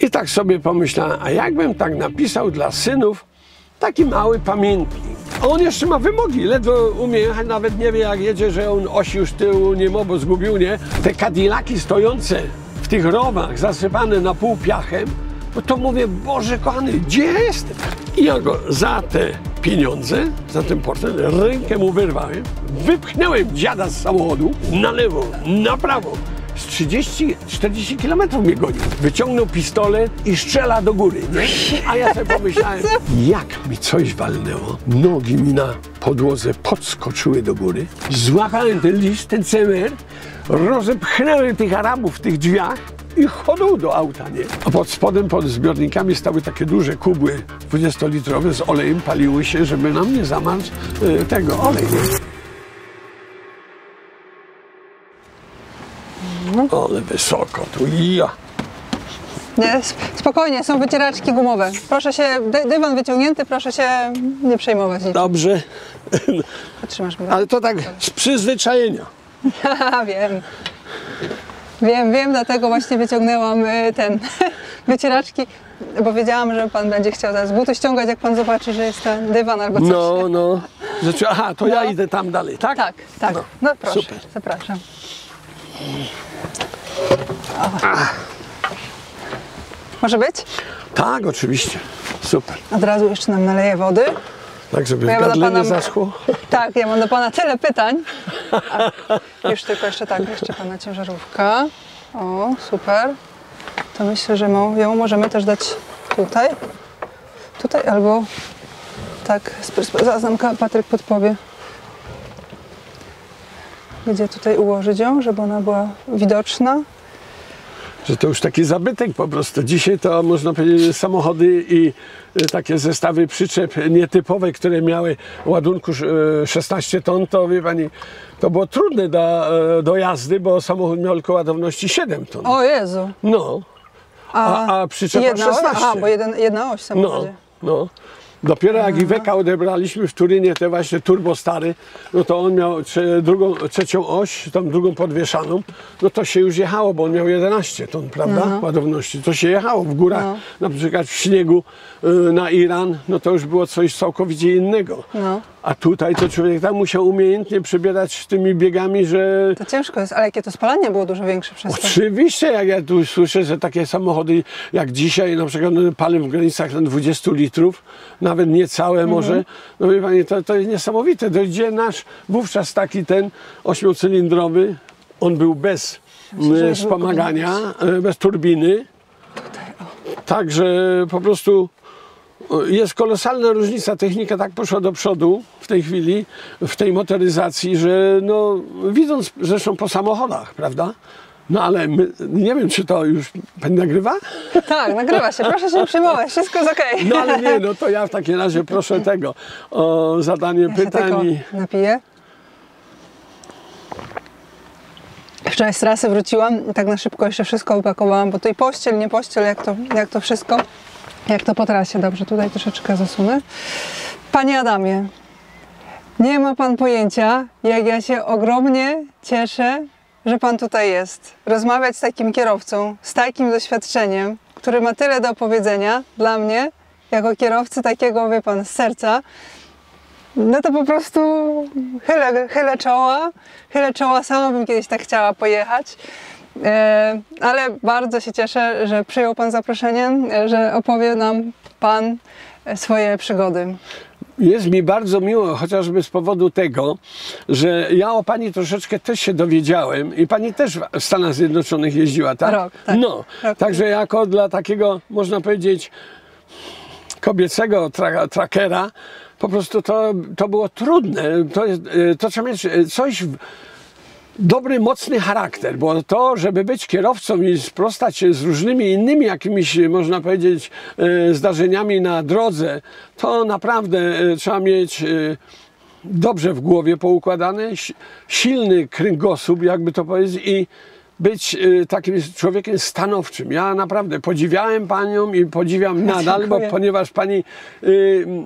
I tak sobie pomyślałem, a jakbym tak napisał dla synów taki mały pamiętnik. A on jeszcze ma wymogi, ledwo umie jechać, nawet nie wie jak jedzie, że on osi już tyłu nie ma, bo zgubił, nie? Te Cadillaki stojące w tych rowach, zasypane na pół piachem, no to mówię, Boże kochany, gdzie ja jestem? I ja go za te pieniądze, za ten portfel, rękę mu wyrwałem, wypchnąłem dziada z samochodu na lewo, na prawo. Z 30-40 km mnie gonił. Wyciągnął pistolet i strzela do góry, nie? A ja sobie pomyślałem, jak mi coś walnęło. Nogi mi na podłodze podskoczyły do góry. Złapałem ten list, ten cemer, rozepchnąłem tych Arabów w tych drzwiach i chodą do auta, nie? A pod spodem, pod zbiornikami stały takie duże kubły 20-litrowe z olejem, paliły się, żeby nam nie zamarzł tego olej, nie? Ale wysoko tu, ja. Nie, spokojnie, są wycieraczki gumowe. Proszę się, dywan wyciągnięty, proszę się nie przejmować. Dobrze. Trzymasz mnie. Ale to tak z przyzwyczajenia. Wiem, dlatego właśnie wyciągnęłam ten wycieraczki, bo wiedziałam, że pan będzie chciał teraz buty ściągać, jak pan zobaczy, że jest ten dywan albo coś. No. Aha, to ja idę tam dalej, tak? Tak. No proszę, super. zapraszam. Może być? Tak, oczywiście. Super. Od razu jeszcze nam naleję wody. Tak, żeby Ja w gardle pana... nie zaschło. Tak, ja mam do pana tyle pytań. Już tylko jeszcze pana ciężarówka. O, super. To myślę, że ją możemy też dać tutaj. Tutaj albo tak. Zaraz nam Patryk podpowie, gdzie tutaj ułożyć ją, żeby ona była widoczna. Że to już taki zabytek po prostu. Dzisiaj to można powiedzieć samochody i takie zestawy przyczep nietypowe, które miały ładunku 16 ton, to wie pani, to było trudne do jazdy, bo samochód miał tylko ładowności 7 ton. O Jezu. No. A przyczepa 16. Aha, bo jedna oś w samochodzie. No. Dopiero jak Iweka odebraliśmy w Turynie, te właśnie turbo stary, no to on miał trzecią oś, tam drugą podwieszaną, no to się już jechało, bo on miał 11 ton, prawda, ładowności. To się jechało w górach, na przykład w śniegu na Iran, no to już było coś całkowicie innego. A tutaj to człowiek tam musiał umiejętnie przebierać tymi biegami, że... To ciężko jest, ale jakie to spalanie było dużo większe przez to. Oczywiście, jak ja tu słyszę, że takie samochody jak dzisiaj na przykład palą w granicach 20 litrów, nawet niecałe może, no wie pani, to jest niesamowite. Dojdzie nasz wówczas taki ten 8-cylindrowy, on był bez wspomagania, bez turbiny. Także po prostu jest kolosalna różnica, technika tak poszła do przodu w tej chwili, w tej motoryzacji, że no, widząc zresztą po samochodach, prawda? No ale nie wiem, czy to już pani nagrywa? Tak, nagrywa się, proszę się nie przejmować, wszystko jest okej. No ale nie, no to ja w takim razie proszę tego o zadanie pytań. Ja napiję. Wczoraj z trasy wróciłam i tak na szybko jeszcze wszystko upakowałam, bo to i pościel, nie pościel, jak to wszystko. Jak to po trasie, dobrze, tutaj troszeczkę zasunę. Panie Adamie, nie ma pan pojęcia, jak ja się ogromnie cieszę, że pan tutaj jest. Rozmawiać z takim kierowcą, z takim doświadczeniem, który ma tyle do opowiedzenia dla mnie, jako kierowcy takiego, wie pan, z serca, no to po prostu chylę czoła, sama bym kiedyś tak chciała pojechać. Ale bardzo się cieszę, że przyjął pan zaproszenie, że opowie nam pan swoje przygody. Jest mi bardzo miło, chociażby z powodu tego, że ja o pani troszeczkę też się dowiedziałem i pani też w Stanach Zjednoczonych jeździła, tak? Rok, tak. No, także jako dla takiego, można powiedzieć, kobiecego trackera, po prostu to było trudne. To trzeba mieć coś... Dobry, mocny charakter, bo to, żeby być kierowcą i sprostać się z różnymi innymi jakimiś, można powiedzieć, zdarzeniami na drodze, to naprawdę trzeba mieć dobrze w głowie poukładane, silny kręgosłup, jakby to powiedzieć, i być takim człowiekiem stanowczym. Ja naprawdę podziwiałem panią i podziwiam nadal, bo ponieważ pani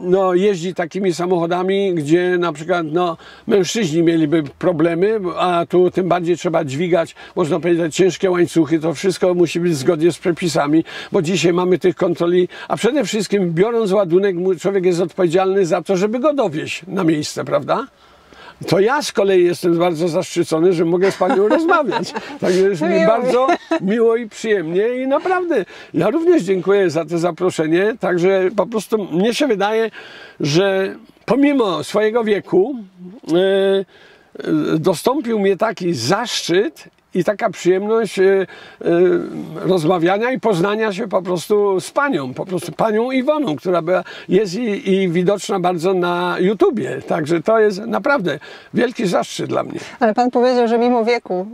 no, jeździ takimi samochodami, gdzie na przykład no, mężczyźni mieliby problemy, a tu tym bardziej trzeba dźwigać, można powiedzieć, ciężkie łańcuchy. To wszystko musi być zgodnie z przepisami, bo dzisiaj mamy tych kontroli, a przede wszystkim biorąc ładunek, człowiek jest odpowiedzialny za to, żeby go dowieźć na miejsce, prawda? To ja z kolei jestem bardzo zaszczycony, że mogę z panią rozmawiać. Także jest mi bardzo miło i przyjemnie i naprawdę ja również dziękuję za to zaproszenie. Także po prostu mnie się wydaje, że pomimo swojego wieku dostąpił mnie taki zaszczyt i taka przyjemność rozmawiania i poznania się po prostu z panią, panią Iwoną, która jest i widoczna bardzo na YouTubie. Także to jest naprawdę wielki zaszczyt dla mnie. Ale pan powiedział, że mimo wieku,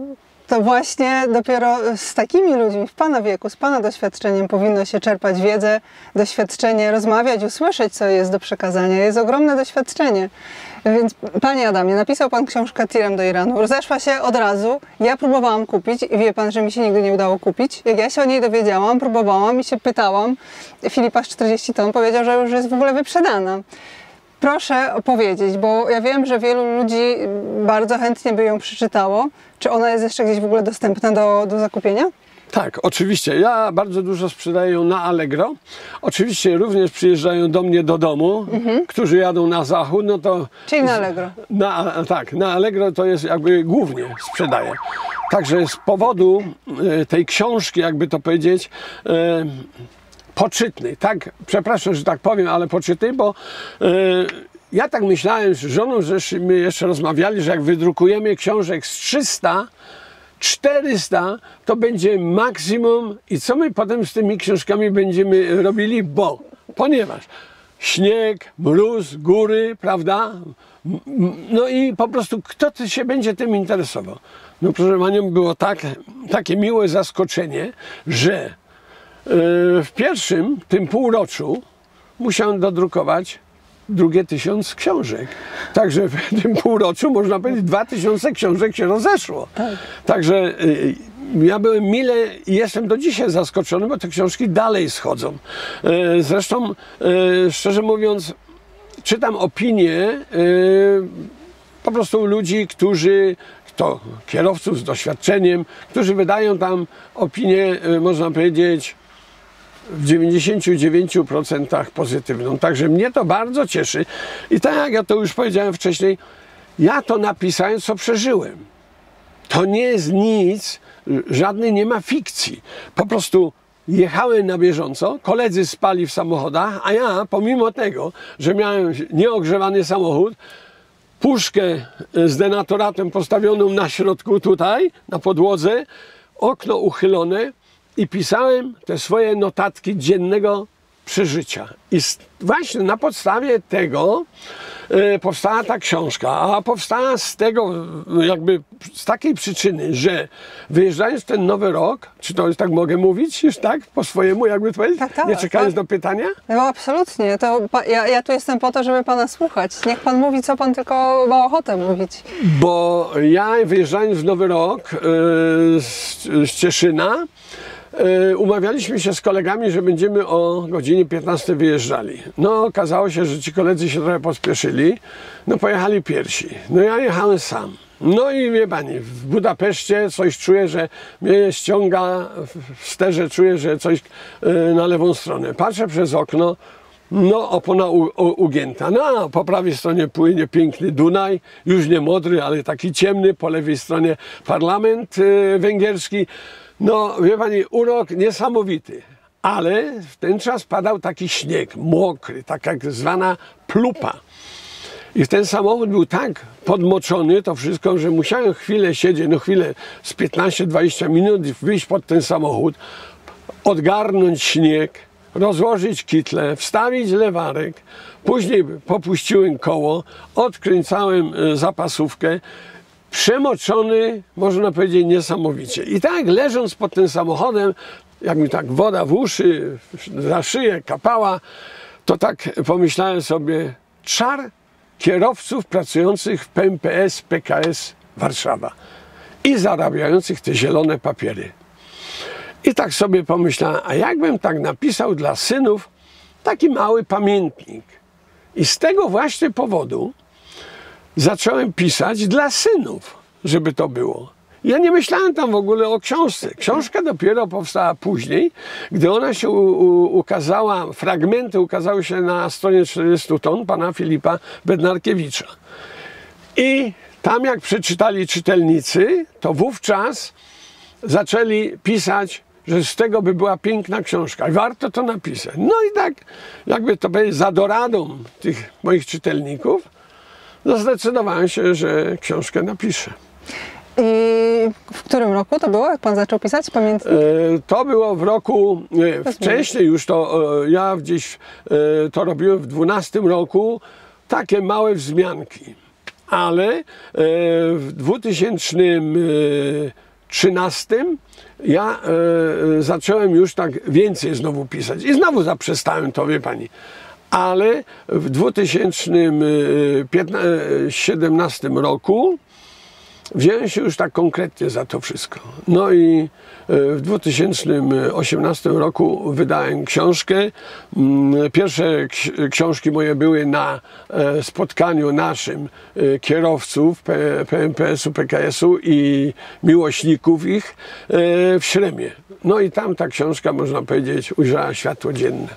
to właśnie dopiero z takimi ludźmi w pana wieku, z pana doświadczeniem powinno się czerpać wiedzę, doświadczenie, rozmawiać, usłyszeć, co jest do przekazania. Jest ogromne doświadczenie. Więc panie Adamie, napisał pan książkę Tirem do Iranu. Rozeszła się od razu. Ja próbowałam kupić i wie pan, że mi się nigdy nie udało kupić. Jak ja się o niej dowiedziałam, próbowałam i się pytałam. Filipa 40 ton powiedział, że już jest w ogóle wyprzedana. Proszę opowiedzieć, bo ja wiem, że wielu ludzi bardzo chętnie by ją przeczytało. Czy ona jest jeszcze gdzieś w ogóle dostępna do zakupienia? Tak, oczywiście. Ja bardzo dużo sprzedaję ją na Allegro. Oczywiście również przyjeżdżają do mnie do domu, którzy jadą na zachód, no to... Czyli na Allegro. Tak, na Allegro to jest jakby głównie sprzedaję. Także z powodu tej książki, jakby to powiedzieć, poczytnej, tak, przepraszam, że tak powiem, ale poczytnej, bo ja tak myślałem z żoną, żeśmy jeszcze rozmawiali, że jak wydrukujemy książek z 300, 400 to będzie maksimum i co my potem z tymi książkami będziemy robili, ponieważ śnieg, mróz, góry, prawda? No i po prostu kto się będzie tym interesował? No proszę panią, było takie miłe zaskoczenie, że w pierwszym tym półroczu musiałem dodrukować drugie 1000 książek. Także w tym półroczu, można powiedzieć, 2000 książek się rozeszło. Tak. Także ja byłem mile i jestem do dzisiaj zaskoczony, bo te książki dalej schodzą. Zresztą, szczerze mówiąc, czytam opinie po prostu ludzi, kierowców z doświadczeniem, którzy wydają tam opinię, można powiedzieć, w 99% pozytywną. Także mnie to bardzo cieszy. I tak jak ja to już powiedziałem wcześniej, ja to napisałem, co przeżyłem. To nie jest nic, żadnej nie ma fikcji. Po prostu jechałem na bieżąco, koledzy spali w samochodach, a ja pomimo tego, że miałem nieogrzewany samochód, puszkę z denaturatem postawioną na środku tutaj, na podłodze, okno uchylone, i pisałem te swoje notatki dziennego przeżycia. I właśnie na podstawie tego powstała ta książka, a powstała z tego, jakby z takiej przyczyny, że wyjeżdżając w ten nowy rok, czy to już tak mogę mówić, już tak po swojemu, jakby powiedzieć, nie czekając do pytania? No absolutnie, to ja tu jestem po to, żeby pana słuchać. Niech pan mówi, co pan tylko ma ochotę mówić. Bo ja wyjeżdżając w nowy rok z Cieszyna, umawialiśmy się z kolegami, że będziemy o godzinie 15 wyjeżdżali. No okazało się, że ci koledzy się trochę pospieszyli, no pojechali pierwsi. No ja jechałem sam. No i wie pani, w Budapeszcie coś czuję, że mnie ściąga, w sterze czuję, że coś na lewą stronę. Patrzę przez okno, no opona ugięta. No a po prawej stronie płynie piękny Dunaj, już nie modry, ale taki ciemny, po lewej stronie parlament węgierski. No, wie pani, urok niesamowity, ale w ten czas padał taki śnieg, mokry, taka zwana plupa. I ten samochód był tak podmoczony, to wszystko, że musiałem chwilę siedzieć, no chwilę, z 15-20 minut wyjść pod ten samochód, odgarnąć śnieg, rozłożyć kitle, wstawić lewarek, później popuściłem koło, odkręcałem zapasówkę, przemoczony, można powiedzieć, niesamowicie. I tak leżąc pod tym samochodem, jak mi tak woda w uszy, za szyję kapała, to tak pomyślałem sobie, czar kierowców pracujących w PMPS, PKS Warszawa. i zarabiających te zielone papiery. I tak sobie pomyślałem, a jakbym tak napisał dla synów taki mały pamiętnik. I z tego właśnie powodu zacząłem pisać dla synów, żeby to było. Ja nie myślałem tam w ogóle o książce. Książka dopiero powstała później, gdy ona się ukazała, fragmenty ukazały się na stronie 40 ton pana Filipa Bednarkiewicza. I tam jak przeczytali czytelnicy, to wówczas zaczęli pisać, że z tego by była piękna książka i warto to napisać. No i tak, jakby to powiedzieć, za doradą tych moich czytelników, no zdecydowałem się, że książkę napiszę. I w którym roku to było, jak pan zaczął pisać? Pamiętam. To było w roku, wcześniej już to, ja gdzieś to robiłem w 12 roku, takie małe wzmianki. Ale w 2013 ja zacząłem już tak więcej znowu pisać i znowu zaprzestałem to, wie pani. Ale w 2017 roku wziąłem się już tak konkretnie za to wszystko. No i w 2018 roku wydałem książkę. Pierwsze książki moje były na spotkaniu naszym kierowców PMPS-u, PKS-u i miłośników ich w Śremie. No i tam ta książka, można powiedzieć, ujrzała światło dzienne.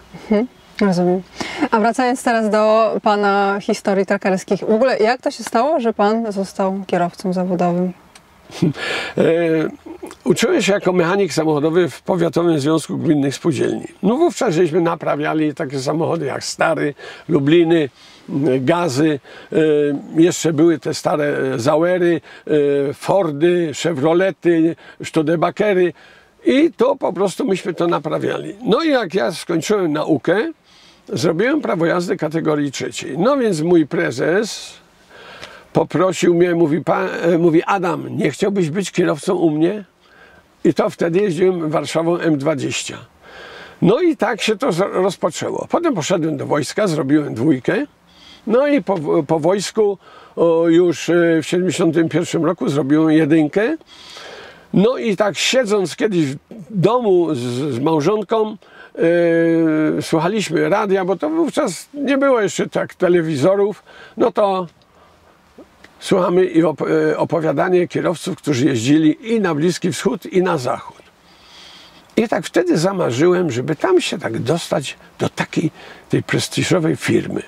Rozumiem. A wracając teraz do pana historii trakerskich. W ogóle jak to się stało, że pan został kierowcą zawodowym? Uczyłem się jako mechanik samochodowy w Powiatowym Związku Gminnych Spółdzielni. No wówczas żeśmy naprawiali takie samochody jak Stary, Lubliny, Gazy. Jeszcze były te stare Zauery, Fordy, Chevrolety, Studebakery. I to po prostu myśmy to naprawiali. No i jak ja skończyłem naukę, zrobiłem prawo jazdy kategorii 3. No więc mój prezes poprosił mnie, mówi Adam, nie chciałbyś być kierowcą u mnie? I to wtedy jeździłem Warszawą M20. No i tak się to rozpoczęło. Potem poszedłem do wojska, zrobiłem 2. No i po wojsku już w 71 roku zrobiłem 1. No i tak siedząc kiedyś w domu z małżonką, słuchaliśmy radia, bo to wówczas nie było jeszcze tak telewizorów, no to słuchamy i opowiadanie kierowców, którzy jeździli i na Bliski Wschód, i na Zachód. I tak wtedy zamarzyłem, żeby tam się tak dostać do takiej tej prestiżowej firmy.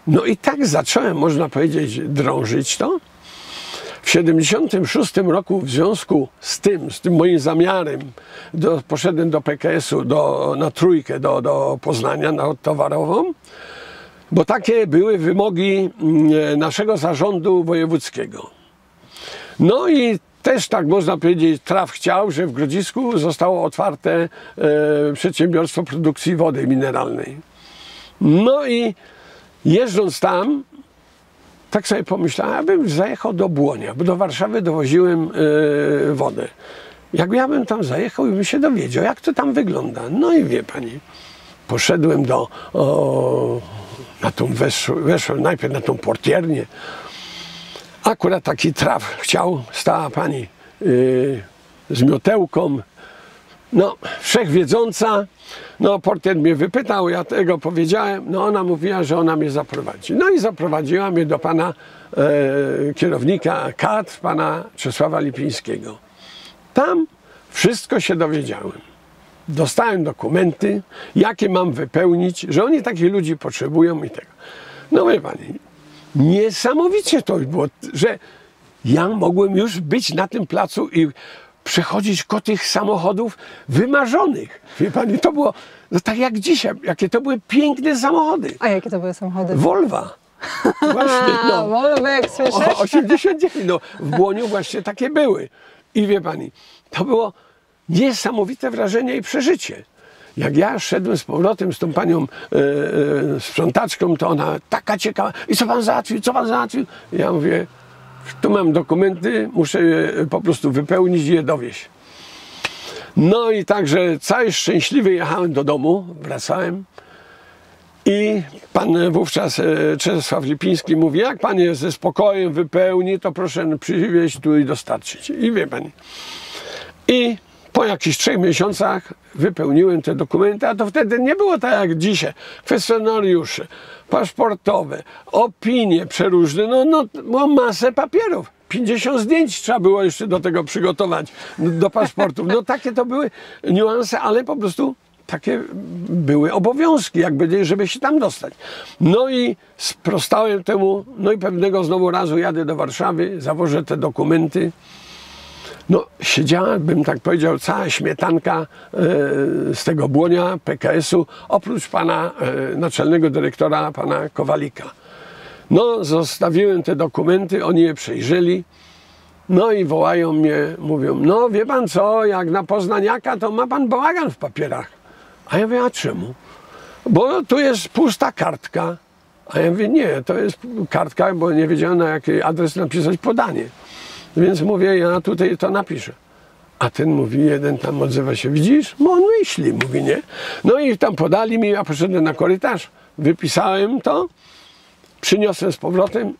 No i tak zacząłem, można powiedzieć, drążyć to. W 1976 roku w związku z tym moim zamiarem poszedłem do PKS-u na Trójkę, do Poznania, na towarową, bo takie były wymogi naszego zarządu wojewódzkiego. No i też tak można powiedzieć, traf chciał, że w Grodzisku zostało otwarte przedsiębiorstwo produkcji wody mineralnej. No i jeżdżąc tam, tak sobie pomyślałem, abym zajechał do Błonia, bo do Warszawy dowoziłem wodę. Jak ja bym tam zajechał i bym się dowiedział, jak to tam wygląda. No i wie pani, poszedłem weszłem najpierw na tą portiernię. Akurat taki traf chciał, stała pani z miotełką, no wszechwiedząca. No portier mnie wypytał, ja tego powiedziałem, no ona mówiła, że ona mnie zaprowadzi. No i zaprowadziła mnie do pana kierownika kadr, pana Czesława Lipińskiego. Tam wszystko się dowiedziałem. Dostałem dokumenty, jakie mam wypełnić, że oni takich ludzi potrzebują i tego. No wie pani, niesamowicie to było, że ja mogłem już być na tym placu i przechodzić koło tych samochodów wymarzonych. Wie pani, to było no tak jak dzisiaj, jakie to były piękne samochody. A jakie to były samochody? Volva. Właśnie, no. Volvo, jak słyszysz? 89, no w Błoniu właśnie takie były. I wie pani, to było niesamowite wrażenie i przeżycie. Jak ja szedłem z powrotem z tą panią sprzątaczką, to ona taka ciekawa. I co pan załatwił? Co pan załatwił? Ja mówię, tu mam dokumenty, muszę je po prostu wypełnić i je dowieść. No i także cały szczęśliwy jechałem do domu, wracałem. I pan wówczas Czesław Lipiński mówi, jak pan je ze spokojem wypełni, to proszę przywieźć tu i dostarczyć. I wie pani. I po jakichś 3 miesiącach wypełniłem te dokumenty, a to wtedy nie było tak jak dzisiaj. Kwestionariusze, paszportowe, opinie przeróżne, no masę papierów. 50 zdjęć trzeba było jeszcze do tego przygotować, do paszportów. No takie to były niuanse, ale po prostu takie były obowiązki, jakby, żeby się tam dostać. No i sprostałem temu, no i pewnego znowu razu jadę do Warszawy, zawożę te dokumenty. No, siedziała, bym tak powiedział, cała śmietanka z tego Błonia, PKS-u, oprócz pana naczelnego dyrektora, pana Kowalika. No, zostawiłem te dokumenty, oni je przejrzeli, no i wołają mnie, mówią, no wie pan co, jak na poznaniaka, to ma pan bałagan w papierach. A ja mówię, a czemu? Bo tu jest pusta kartka. A ja mówię, nie, to jest kartka, bo nie wiedziałem, na jaki adres napisać podanie. Więc mówię, ja tutaj to napiszę. A ten mówi, jeden tam odzywa się, widzisz? Bo on myśli, mówi, nie? No i tam podali mi, ja poszedłem na korytarz, wypisałem to, przyniosłem z powrotem,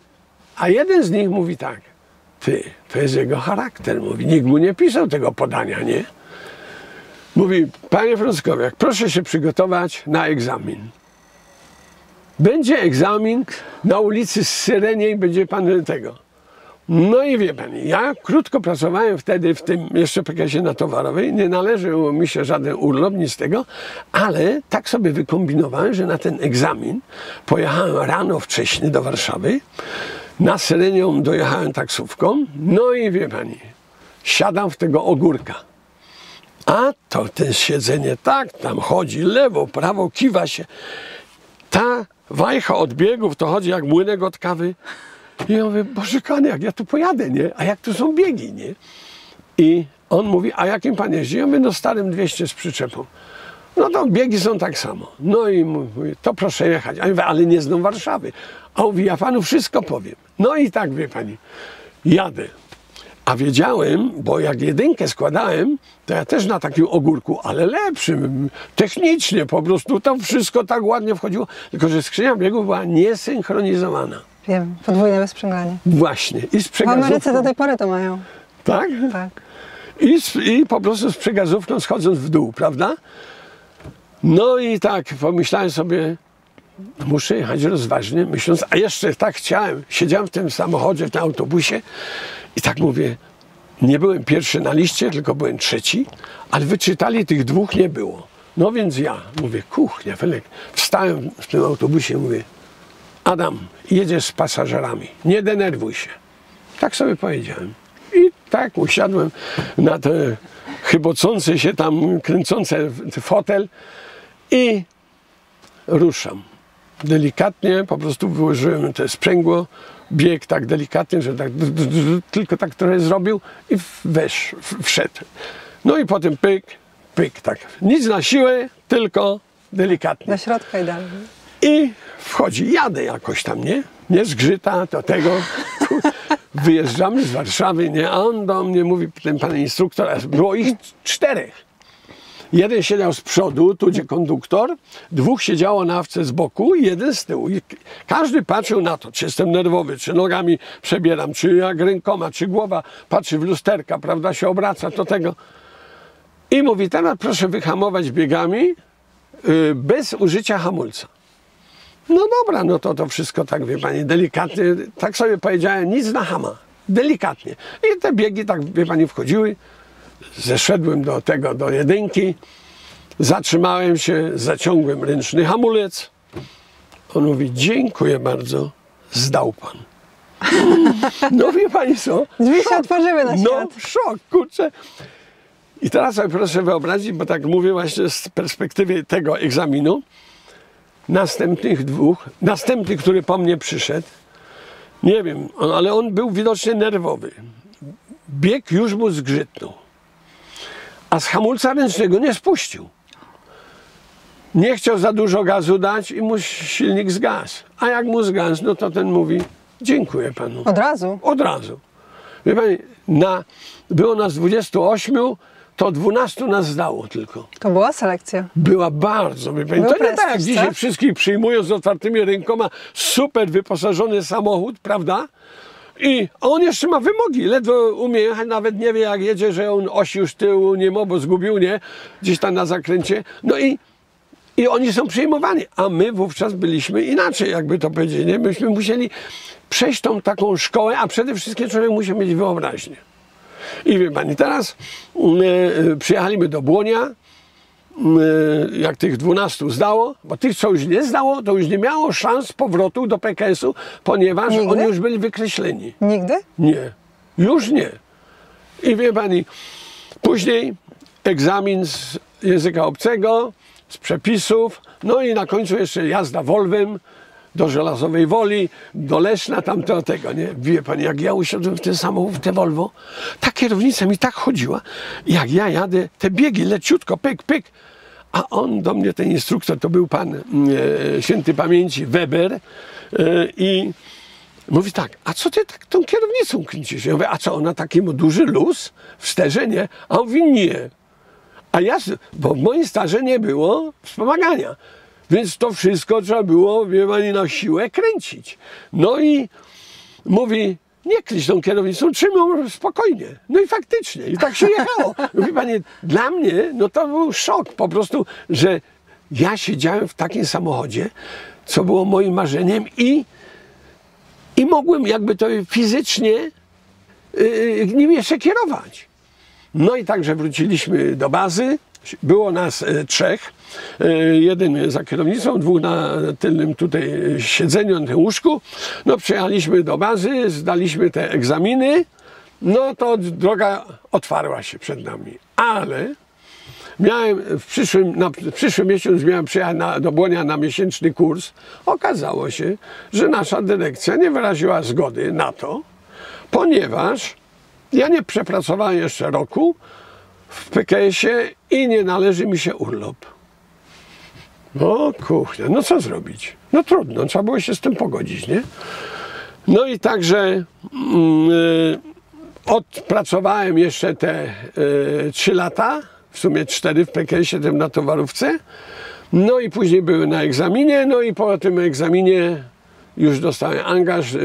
a jeden z nich mówi tak, ty, to jest jego charakter, mówi, nikt mu nie pisał tego podania, nie? Mówi, panie Frąckowiak, proszę się przygotować na egzamin. Będzie egzamin na ulicy Syreniej, będzie pan tego. No i wie pani, ja krótko pracowałem wtedy w tym jeszcze PKS-ie na Towarowej, nie należał mi się żaden urlop, nic z tego, ale tak sobie wykombinowałem, że na ten egzamin pojechałem rano wcześniej do Warszawy, na Syrenią dojechałem taksówką, no i wie pani, siadam w tego ogórka. A to ten siedzenie tak tam chodzi, lewo, prawo, kiwa się. Ta wajcha od biegów to chodzi jak młynek od kawy. I ja mówię, Boże kochany, jak ja tu pojadę, nie? A jak tu są biegi, nie? I on mówi, a jakim pan jeździ? Ja mówię, no starym 200 z przyczepą. No to biegi są tak samo. No i mówi, to proszę jechać. A ja mówię, ale nie znam Warszawy. A on mówi, ja panu wszystko powiem. No i tak, wie pani, jadę. A wiedziałem, bo jak jedynkę składałem, to ja też na takim ogórku, ale lepszym, technicznie po prostu, tam wszystko tak ładnie wchodziło, tylko że skrzynia biegów była niesynchronizowana. Wiem, podwójne bezprzęglanie. Właśnie. I z W przegazówką. Ameryce do tej pory to mają. Tak? Tak. I po prostu z przegazówką schodząc w dół, prawda? No i tak pomyślałem sobie, muszę jechać rozważnie, myśląc, a jeszcze tak chciałem, siedziałem w tym samochodzie, w tym autobusie i tak mówię, nie byłem pierwszy na liście, tylko byłem trzeci, ale wyczytali tych dwóch nie było. No więc ja mówię, kuchnia, Felek, wstałem w tym autobusie i mówię, Adam, jedziesz z pasażerami, nie denerwuj się. Tak sobie powiedziałem. I tak usiadłem na te chybocące się tam, kręcące fotel i ruszam. Delikatnie po prostu wyłożyłem to sprzęgło, bieg tak delikatnie, że tak, tylko tak trochę zrobił i wszedł. No i potem pyk, pyk, tak. Nic na siłę, tylko delikatnie. Do środka i dalej. I wchodzi, jadę jakoś tam, nie? Nie zgrzyta, do tego. Wyjeżdżamy z Warszawy, nie? A on do mnie mówi, ten pan instruktor, a było ich 4. Jeden siedział z przodu, tu gdzie konduktor, 2 siedziało na ławce z boku i 1 z tyłu. I każdy patrzył na to, czy jestem nerwowy, czy nogami przebieram, czy jak rękoma, czy głowa patrzy w lusterka, prawda, się obraca, to tego. I mówi, teraz proszę wyhamować biegami bez użycia hamulca. No dobra, no to wszystko tak, wie pani, delikatnie, tak sobie powiedziałem, nic na hama, delikatnie. I te biegi tak, wie pani, wchodziły, zeszedłem do tego, do jedynki, zatrzymałem się, zaciągłem ręczny hamulec. On mówi, dziękuję bardzo, zdał pan. No wie pani co? Drzwi się otworzyły na świat. No szok, kurczę. I teraz sobie proszę wyobrazić, bo tak mówię właśnie z perspektywy tego egzaminu, następny, który po mnie przyszedł, nie wiem, ale on był widocznie nerwowy. Bieg już mu zgrzytnął, a z hamulca ręcznego nie spuścił. Nie chciał za dużo gazu dać i mu silnik zgasł. A jak mu zgasł, no to ten mówi, dziękuję panu. Od razu? Od razu. Wie pani, było nas 28, to 12 nas zdało tylko. To była selekcja. Była bardzo, wie pani. Był To nie tak jak prestiż, dzisiaj tak? wszystkich przyjmują z otwartymi rękoma, super wyposażony samochód, prawda? I on jeszcze ma wymogi, ledwo umie jechać, nawet nie wie jak jedzie, że on osi już tyłu nie ma, bo zgubił, nie? Gdzieś tam na zakręcie. No i oni są przyjmowani, a my wówczas byliśmy inaczej, jakby to powiedzieć, nie? Myśmy musieli przejść tą taką szkołę, a przede wszystkim człowiek musi mieć wyobraźnię. I wie pani, teraz przyjechaliśmy do Błonia, jak tych 12 zdało, bo tych, co już nie zdało, to już nie miało szans powrotu do PKS-u, ponieważ Nigdy? oni już byli wykreśleni. Nigdy? Nie, już nie. I wie pani, później egzamin z języka obcego, z przepisów, no i na końcu jeszcze jazda Volvem do Żelazowej Woli, do Leszna, tamto tego, nie? Wie pani, jak ja usiadłem w ten samochód, w te Volvo, ta kierownica mi tak chodziła, jak ja jadę, te biegi leciutko, pyk, pyk, a on do mnie, ten instruktor, to był pan świętej pamięci Weber i mówi tak, a co ty tak tą kierownicą kręcisz? Ja mówię, a co, ona taki ma duży luz w sterze, nie? A on mówi, nie. A ja, bo w moim starze nie było wspomagania. Więc to wszystko trzeba było, wie pani, na siłę kręcić. No i mówi, nie kręć tą kierownicą, trzymaj spokojnie. No i faktycznie, i tak się jechało. Wie pani, dla mnie, no to był szok po prostu, że ja siedziałem w takim samochodzie, co było moim marzeniem i mogłem jakby to fizycznie nim jeszcze kierować. No i także wróciliśmy do bazy. Było nas 3. Jeden za kierownicą, 2 na tylnym tutaj siedzeniu, na tym łóżku. No przyjechaliśmy do bazy, zdaliśmy te egzaminy. No to droga otwarła się przed nami. Ale miałem w przyszłym miesiącu miałem przyjechać do Błonia na miesięczny kurs. Okazało się, że nasza dyrekcja nie wyraziła zgody na to, ponieważ ja nie przepracowałem jeszcze roku w PKS-ie i nie należy mi się urlop. No kuchnia, no co zrobić? No trudno, trzeba było się z tym pogodzić, nie? No i także odpracowałem jeszcze te 3 lata, w sumie 4 w PKS-ie, tym na towarówce. No i później były na egzaminie, no i po tym egzaminie już dostałem angaż,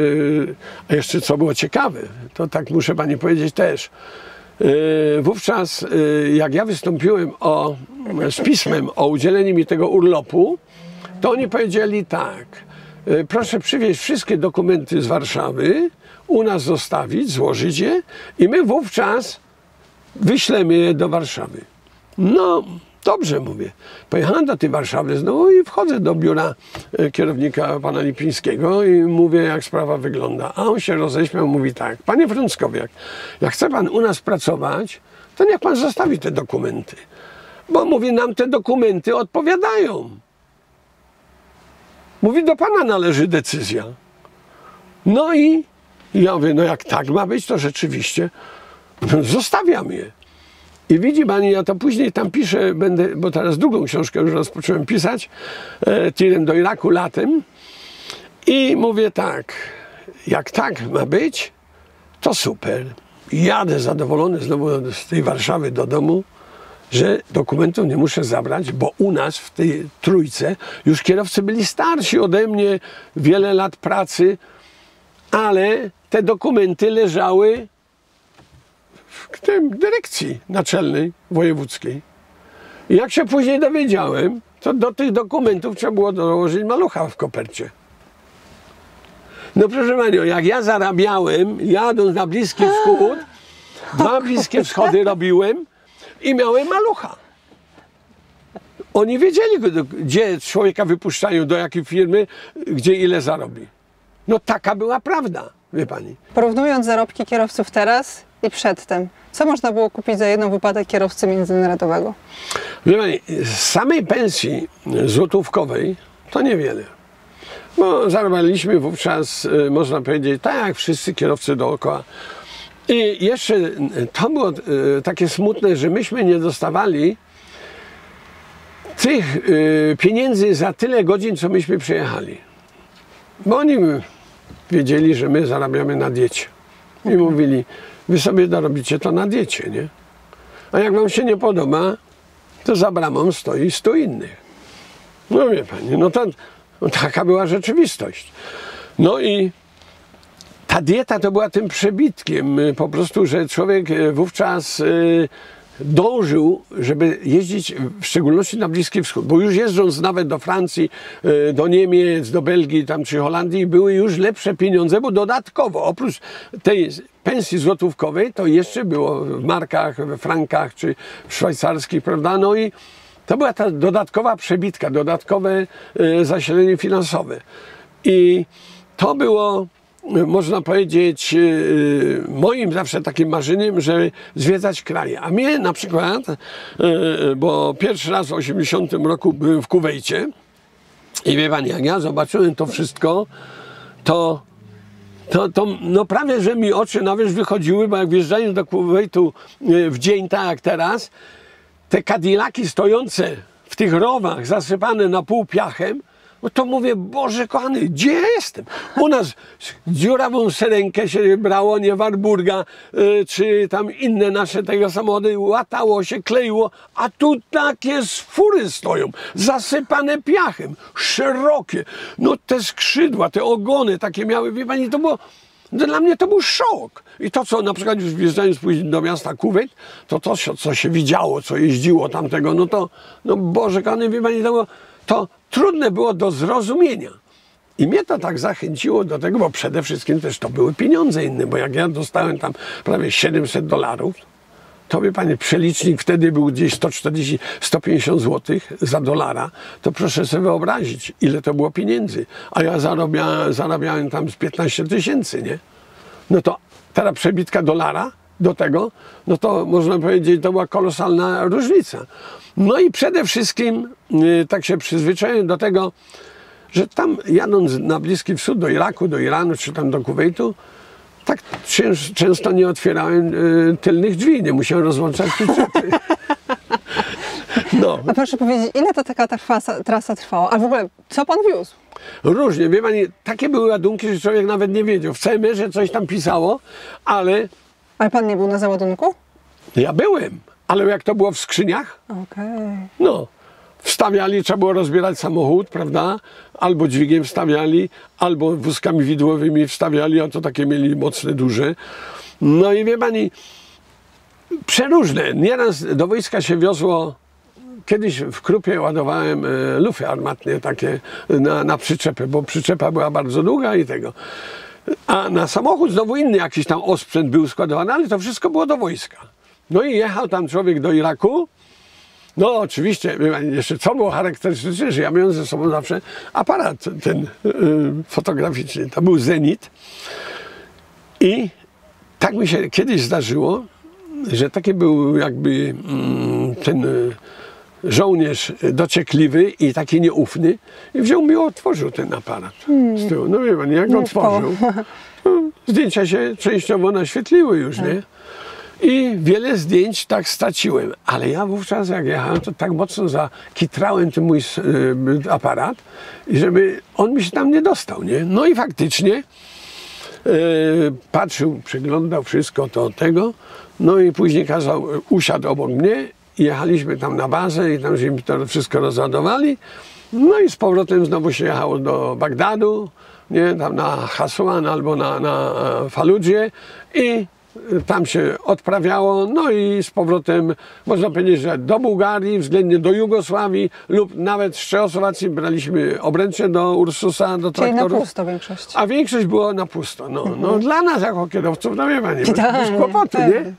a jeszcze co było ciekawe, to tak muszę pani powiedzieć też, wówczas jak ja wystąpiłem z pismem o udzielenie mi tego urlopu, to oni powiedzieli tak, proszę przywieźć wszystkie dokumenty z Warszawy, u nas zostawić, złożyć je i my wówczas wyślemy je do Warszawy. No dobrze, mówię. Pojechałem do tej Warszawy znowu i wchodzę do biura kierownika pana Lipińskiego i mówię, jak sprawa wygląda. A on się roześmiał, mówi tak, panie Frąckowiak, jak chce pan u nas pracować, to niech pan zostawi te dokumenty. Bo mówi, nam te dokumenty odpowiadają. Mówi, do pana należy decyzja. No i ja mówię, no jak tak ma być, to rzeczywiście zostawiam je. I widzi pani, ja to później tam piszę, bo teraz drugą książkę już rozpocząłem pisać, tirem do Iraku latem. I mówię tak, jak tak ma być, to super. Jadę zadowolony znowu z tej Warszawy do domu, że dokumentów nie muszę zabrać, bo u nas w tej trójce już kierowcy byli starsi ode mnie, wiele lat pracy, ale te dokumenty leżały w tym dyrekcji naczelnej wojewódzkiej. I jak się później dowiedziałem, to do tych dokumentów trzeba było dołożyć malucha w kopercie. No proszę panią, jak ja zarabiałem, jadąc na Bliski Wschód, 2 Bliskie Wschody robiłem i miałem malucha. Oni wiedzieli, gdzie człowieka wypuszczają, do jakiej firmy, gdzie ile zarobi. No taka była prawda, wie pani. Porównując zarobki kierowców teraz i przedtem, co można było kupić za jedną wypłatę kierowcy międzynarodowego? Wie pani, z samej pensji złotówkowej to niewiele. Bo zarabialiśmy wówczas, można powiedzieć, tak jak wszyscy kierowcy dookoła. I jeszcze to było takie smutne, że myśmy nie dostawali tych pieniędzy za tyle godzin, co myśmy przejechali. Bo oni wiedzieli, że my zarabiamy na diecie. I mówili, wy sobie dorobicie to na diecie, nie? a jak wam się nie podoba, to za bramą stoi 100 innych. No wie pani, no taka była rzeczywistość. No i ta dieta to była tym przebitkiem po prostu, że człowiek wówczas dążył, żeby jeździć w szczególności na Bliski Wschód, bo już jeżdżąc nawet do Francji, do Niemiec, do Belgii tam, czy Holandii były już lepsze pieniądze, bo dodatkowo oprócz tej pensji złotówkowej to jeszcze było w markach, we frankach czy w szwajcarskich, prawda? No i to była ta dodatkowa przebitka, dodatkowe zasilenie finansowe. I to było, można powiedzieć, moim zawsze takim marzeniem, żeby zwiedzać kraje. A mnie na przykład, bo pierwszy raz w 80 roku byłem w Kuwejcie i wie pani, jak ja zobaczyłem to wszystko, to no prawie, że mi oczy na wierzch wychodziły, bo jak wjeżdżając do Kuwejtu w dzień, tak jak teraz, te Cadillaki stojące w tych rowach, zasypane na pół piachem, no to mówię, Boże kochany, gdzie ja jestem? U nas dziurawą serenkę się brało, nie Warburga, czy tam inne nasze tego samochody, łatało się, kleiło, a tu takie fury stoją, zasypane piachem, szerokie, no te skrzydła, te ogony takie miały, wie pani, to było, dla mnie to był szok. I to, co na przykład już wjeżdżając później do miasta Kuwejt, to co się widziało, co jeździło tamtego, no to, no Boże kochany, wie pani, to trudne było do zrozumienia. I mnie to tak zachęciło do tego, bo przede wszystkim też to były pieniądze inne, bo jak ja dostałem tam prawie $700, to wie pani, przelicznik wtedy był gdzieś 140-150 zł za dolara, to proszę sobie wyobrazić, ile to było pieniędzy. A ja zarabiałem tam z 15 000, nie? No to teraz przebitka dolara do tego, no to można powiedzieć, to była kolosalna różnica. No i przede wszystkim tak się przyzwyczaiłem do tego, że tam jadąc na Bliski Wschód, do Iraku, do Iranu, czy tam do Kuwejtu, tak często nie otwierałem tylnych drzwi, nie musiałem rozłączać przyczepy. No. A proszę powiedzieć, ile to taka trasa trwała? A w ogóle, co pan wiózł? Różnie, wie pani, takie były ładunki, że człowiek nawet nie wiedział. W CMR-ze coś tam pisało, ale... Ale pan nie był na załadunku? Ja byłem, ale jak to było w skrzyniach, Okej. no, wstawiali, trzeba było rozbierać samochód, prawda? Albo dźwigiem wstawiali, albo wózkami widłowymi wstawiali, a to takie mieli mocne, duże. No i wie pani, przeróżne. Nieraz do wojska się wiozło, kiedyś w Krupie ładowałem lufy armatnie takie na przyczepę, bo przyczepa była bardzo długa i tego. A na samochód znowu inny jakiś tam osprzęt był składowany, ale to wszystko było do wojska. No i jechał tam człowiek do Iraku. No oczywiście, jeszcze co było charakterystyczne, że ja miałem ze sobą zawsze aparat ten fotograficzny. To był Zenit. I tak mi się kiedyś zdarzyło, że taki był jakby ten żołnierz dociekliwy i taki nieufny i wziął mi, otworzył ten aparat z tyłu. No wie pani, jak go otworzył, zdjęcia się częściowo naświetliły już, nie? I wiele zdjęć tak straciłem, ale ja wówczas jak jechałem, to tak mocno zakitrałem ten mój aparat, żeby on mi się tam nie dostał, nie? No i faktycznie patrzył, przeglądał wszystko to tego, no i później usiadł obok mnie i jechaliśmy tam na bazę i tam żeśmy to wszystko rozładowali, no i z powrotem znowu się jechało do Bagdadu, nie? Tam na Haswan albo na Faludżie i tam się odprawiało, no i z powrotem można powiedzieć, że do Bułgarii, względnie do Jugosławii lub nawet z Czechosłowacji braliśmy obręcze do Ursusa, do traktorów. Czyli na pusto większość. A większość było na pusto. No dla nas jako kierowców, no wie pani, bez kłopotu, nie?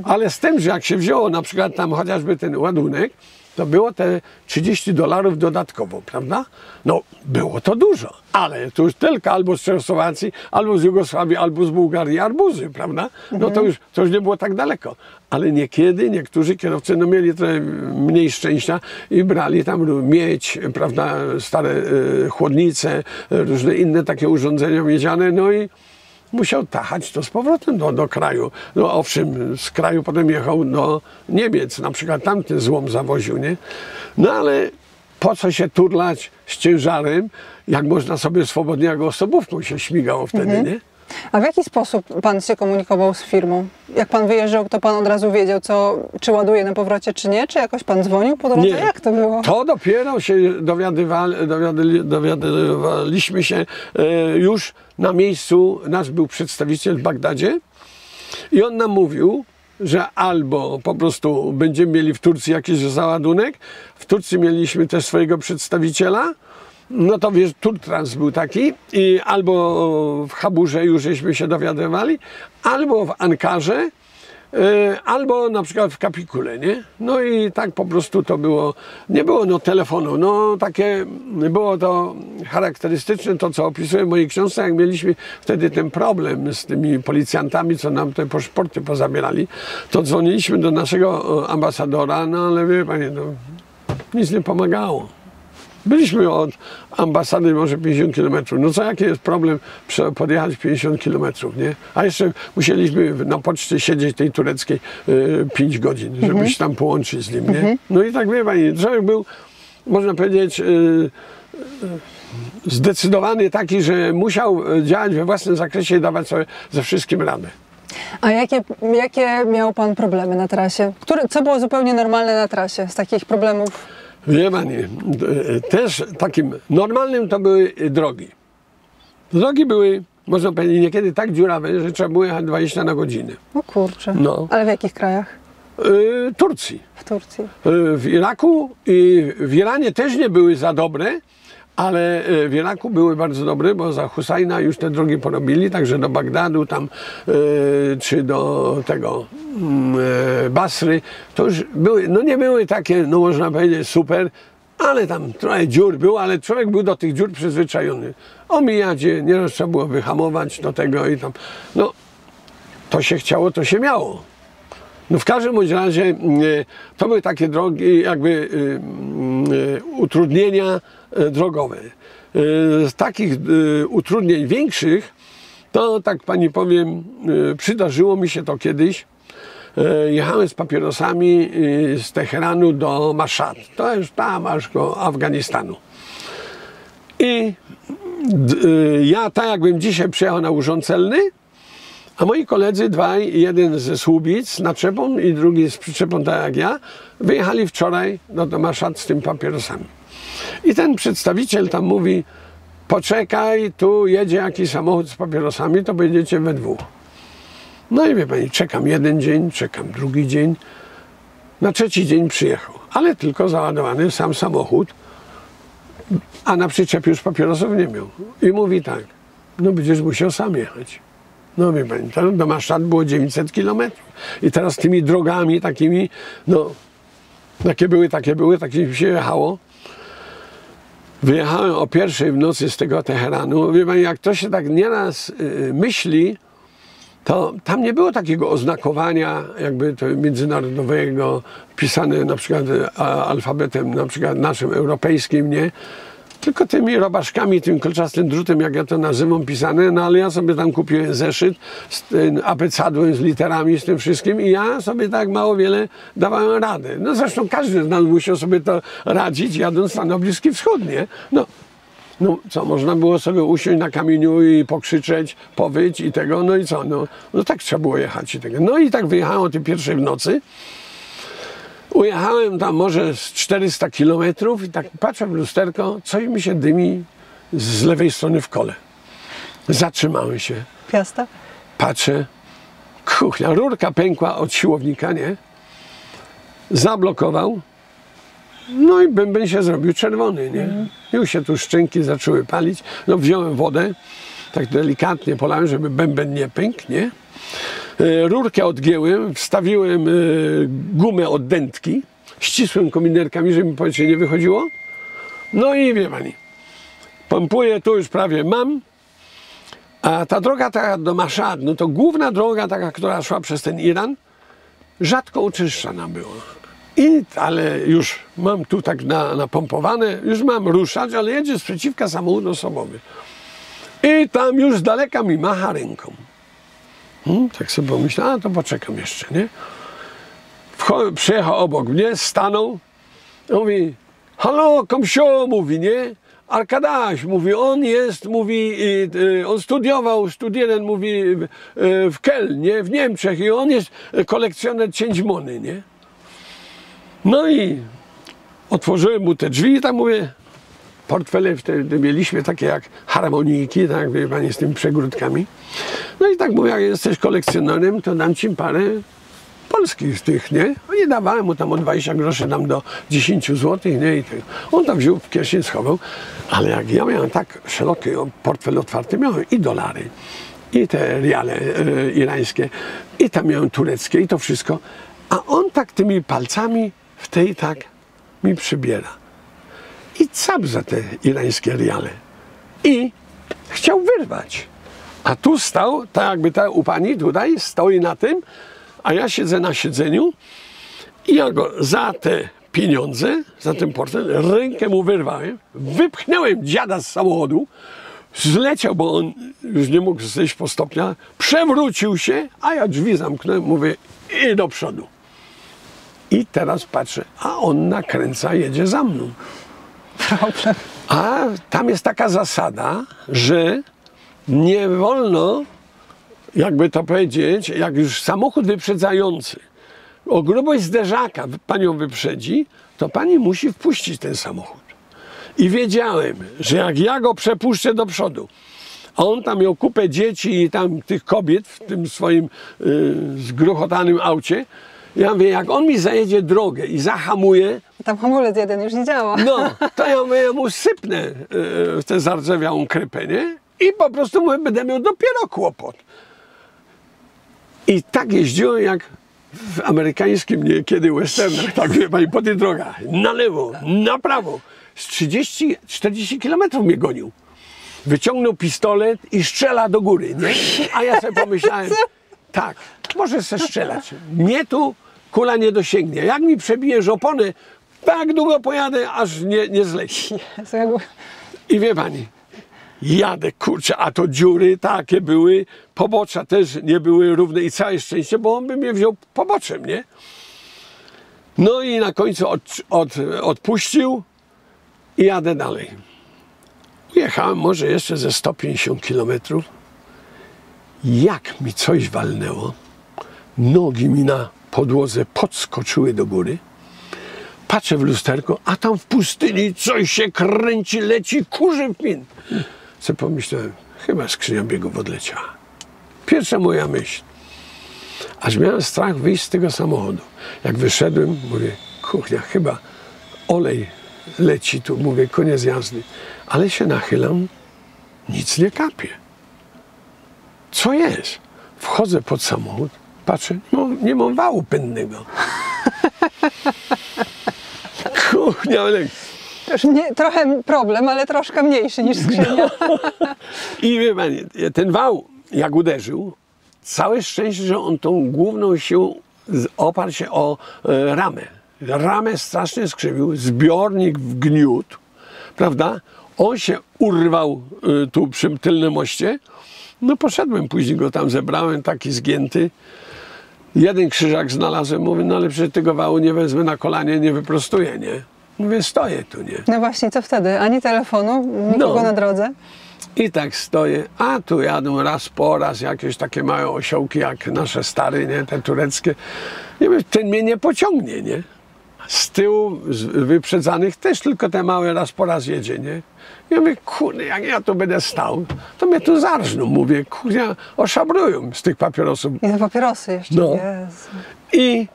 Ale z tym, że jak się wzięło na przykład tam chociażby ten ładunek, to było te $30 dodatkowo, prawda? No, było to dużo, ale to już tylko albo z Czechosłowacji, albo z Jugosławii, albo z Bułgarii arbuzy, prawda? No to już nie było tak daleko. Ale niekiedy niektórzy kierowcy no, mieli trochę mniej szczęścia i brali tam miedź, prawda, stare chłodnice, różne inne takie urządzenia miedziane, no i musiał tachać to z powrotem do kraju. No owszem, z kraju potem jechał do Niemiec, na przykład tamten złom zawoził, nie? No ale po co się turlać z ciężarem, jak można sobie swobodnie jak osobówką się śmigało wtedy, nie? A w jaki sposób pan się komunikował z firmą? Jak pan wyjeżdżał, to pan od razu wiedział, czy ładuje na powrocie, czy nie? Czy jakoś pan dzwonił po drodze? Nie. Jak to było? To dopiero się dowiadywaliśmy się już na miejscu. Nasz był przedstawiciel w Bagdadzie i on nam mówił, że albo po prostu będziemy mieli w Turcji jakiś załadunek. W Turcji mieliśmy też swojego przedstawiciela. No to wiesz, Turtrans był taki i albo w Haburze już żeśmy się dowiadywali, albo w Ankarze, albo na przykład w Kapikule, nie? No i tak po prostu to było, nie było no telefonu, no takie było to charakterystyczne, to co opisuję w mojej książce, jak mieliśmy wtedy ten problem z tymi policjantami, co nam te paszporty pozabierali, to dzwoniliśmy do naszego ambasadora, no ale wie panie, no nic nie pomagało. Byliśmy od ambasady może 50 km. No co, jaki jest problem podjechać 50 km, nie? A jeszcze musieliśmy na poczcie siedzieć tej tureckiej 5 godzin, żeby się tam połączyć z nim, nie? No i tak wie pani, człowiek był, można powiedzieć, zdecydowany taki, że musiał działać we własnym zakresie i dawać sobie ze wszystkim radę. A jakie miał pan problemy na trasie? Co było zupełnie normalne na trasie z takich problemów? Wie pani, też takim normalnym to były drogi. Drogi były, można powiedzieć, niekiedy tak dziurawe, że trzeba było jechać 20 na godzinę. O kurczę. No. Ale w jakich krajach? Turcji. W Turcji. W Iraku i w Iranie też nie były za dobre, ale w Iraku były bardzo dobre, bo za Husajna już te drogi porobili, także do Bagdadu tam, czy do tego Basry, to już były, no nie były takie, no można powiedzieć super, ale tam trochę dziur było, ale człowiek był do tych dziur przyzwyczajony. Omijać je, nieraz trzeba było wyhamować do tego i tam, no to się chciało, to się miało. No w każdym bądź razie to były takie drogi, jakby utrudnienia drogowe. Z takich utrudnień większych, to tak pani powiem, przydarzyło mi się to kiedyś. Jechałem z papierosami z Teheranu do Maszhad. To już tam aż do Afganistanu. I ja tak jakbym dzisiaj przyjechał na urząd celny, a moi koledzy dwaj, jeden ze Słubic z naczepą i drugi z przyczepą, tak jak ja, wyjechali wczoraj do Maszhad z tym papierosami. I ten przedstawiciel tam mówi, poczekaj, tu jedzie jakiś samochód z papierosami, to będziecie we dwóch. No i wie pani, czekam jeden dzień, czekam drugi dzień. Na trzeci dzień przyjechał, ale tylko załadowany sam samochód, a na przyczepie już papierosów nie miał. I mówi tak, no będziesz musiał sam jechać. No wie pani, tam do Maszhad było 900 km. I teraz tymi drogami takimi, no, jakie były, takimi się jechało. Wyjechałem o 1:00 w nocy z tego Teheranu. Wie pani, jak to się tak nieraz myśli, to tam nie było takiego oznakowania jakby to międzynarodowego, pisane na przykład alfabetem na przykład naszym europejskim, nie? Tylko tymi robaszkami, tym kolczastym drutem, jak ja to nazywam, pisane, no ale ja sobie tam kupiłem zeszyt z abecadłem, z literami, z tym wszystkim i ja sobie tak mało wiele dawałem radę. No zresztą każdy z nas musiał sobie to radzić, jadąc na Bliski Wschód, nie? No co, można było sobie usiąść na kamieniu i pokrzyczeć, powyć i tego, no i co, no tak trzeba było jechać i tego. No i tak wyjechałem o tej 1:00 w nocy. Ujechałem tam może z 400 kilometrów i tak patrzę w lusterko, coś mi się dymi z lewej strony w kole. Zatrzymałem się. Piasta? Patrzę, kuchnia, rurka pękła od siłownika, nie? Zablokował. No i bęben się zrobił czerwony, nie? Już się tu szczęki zaczęły palić. No wziąłem wodę, tak delikatnie polałem, żeby bęben nie pękł, nie? Rurkę odgięłem, wstawiłem gumę od dętki, ścisłem kominerkami, żeby mi powietrze nie wychodziło. No i wie pani, pompuję, tu już prawie mam. A ta droga taka do Maszhad, no to główna droga taka, która szła przez ten Iran, rzadko uczyszczana była. Ale już mam tu tak napompowane, już mam ruszać, ale jedzie sprzeciwka samochód osobowy. I tam już z daleka mi macha ręką. Tak sobie pomyślałem, a to poczekam jeszcze, nie? Przyjechał obok mnie, stanął, mówi, halo, komsio, mówi, nie? Arkadaś, mówi, on jest, mówi, on studiował, student, mówi, w Kelnie, w Niemczech i on jest kolekcjoner cięćmony, nie? No i otworzyłem mu te drzwi i tam mówię, portfele wtedy mieliśmy takie jak harmonijki, tak, wie pani, z tymi przegródkami. No i tak mówię, jak jesteś kolekcjonerem, to dam ci parę polskich z tych, nie? I dawałem mu tam o 20 groszy tam do 10 zł, nie? I tak. On tam wziął w kieszeń, schował, ale jak ja miałem tak szeroki portfel otwarty, miałem i dolary, i te riale irańskie, i tam miałem tureckie, i to wszystko, a on tak tymi palcami w tej tak mi przybiera. I cap za te irańskie riale. I chciał wyrwać. A tu stał, tak jakby ta u pani tutaj stoi na tym, a ja siedzę na siedzeniu i ja go za te pieniądze, za ten portfel, rękę mu wyrwałem, wypchnąłem dziada z samochodu, zleciał, bo on już nie mógł zejść po stopniach, przewrócił się, a ja drzwi zamknąłem, mówię, i do przodu. I teraz patrzę, a on nakręca, jedzie za mną. Problem. A tam jest taka zasada, że nie wolno, jakby to powiedzieć, jak już samochód wyprzedzający o grubość zderzaka panią wyprzedzi, to pani musi wpuścić ten samochód. I wiedziałem, że jak ja go przepuszczę do przodu, a on tam miał kupę dzieci i tam tych kobiet w tym swoim zgruchotanym aucie, ja mówię, jak on mi zajedzie drogę i zahamuje, Tam hamulec jeden już nie działa. no, to ja mówię, ja mu sypnę w tę zardzewiałą krypę, nie? I po prostu mówię, będę miał dopiero kłopot. I tak jeździłem jak w amerykańskim niekiedy westernach, tak wie pani, po tych drogach, na lewo, na prawo. Z 30-40 kilometrów mnie gonił. Wyciągnął pistolet i strzela do góry, nie? A ja sobie pomyślałem, tak, może se strzelać. Mnie tu kula nie dosięgnie. Jak mi przebijesz opony, tak długo pojadę, aż nie zleci. Jezu, jakby... I wie pani, jadę, kurczę, a to dziury takie były, pobocza też nie były równe i całe szczęście, bo on by mnie wziął poboczem, nie? No i na końcu odpuścił i jadę dalej. Jechałem może jeszcze ze 150 kilometrów. Jak mi coś walnęło, nogi mi na podłodze podskoczyły do góry. Patrzę w lusterko, a tam w pustyni coś się kręci, leci, kurzy pin. Co pomyślałem, chyba skrzynia biegów odleciała. Pierwsza moja myśl. Aż miałem strach wyjść z tego samochodu. Jak wyszedłem, mówię, kuchnia, chyba olej leci tu, mówię, koniec jazdy. Ale się nachylam, nic nie kapie. Co jest? Wchodzę pod samochód, patrzę, no, nie mam wału pędnego. Kuchnia, ale... Trochę problem, ale troszkę mniejszy niż skrzynia. No. I wie pani, ten wał, jak uderzył, całe szczęście, że on tą główną siłą oparł się o ramę. Ramę strasznie skrzywił, zbiornik wgniótł, prawda? On się urwał tu przy tylnym moście. No poszedłem, później go tam zebrałem, taki zgięty. Jeden krzyżak znalazłem, mówię, no ale przecież tego wału nie wezmę na kolanie, nie wyprostuję, nie? Mówię, stoję tu, nie? No właśnie, co wtedy? Ani telefonu, nikogo na drodze? I tak stoję, a tu jadą raz po raz jakieś takie małe osiołki, jak nasze stare, nie? Te tureckie. Nie wiem, ten mnie nie pociągnie, nie? Z tyłu wyprzedzanych też tylko te małe raz po raz jedzie, nie? Ja mówię, kurde, jak ja tu będę stał, to mnie tu zarżną. Mówię, kurde, oszabrują z tych papierosów. I te papierosy jeszcze, no. Jezu. I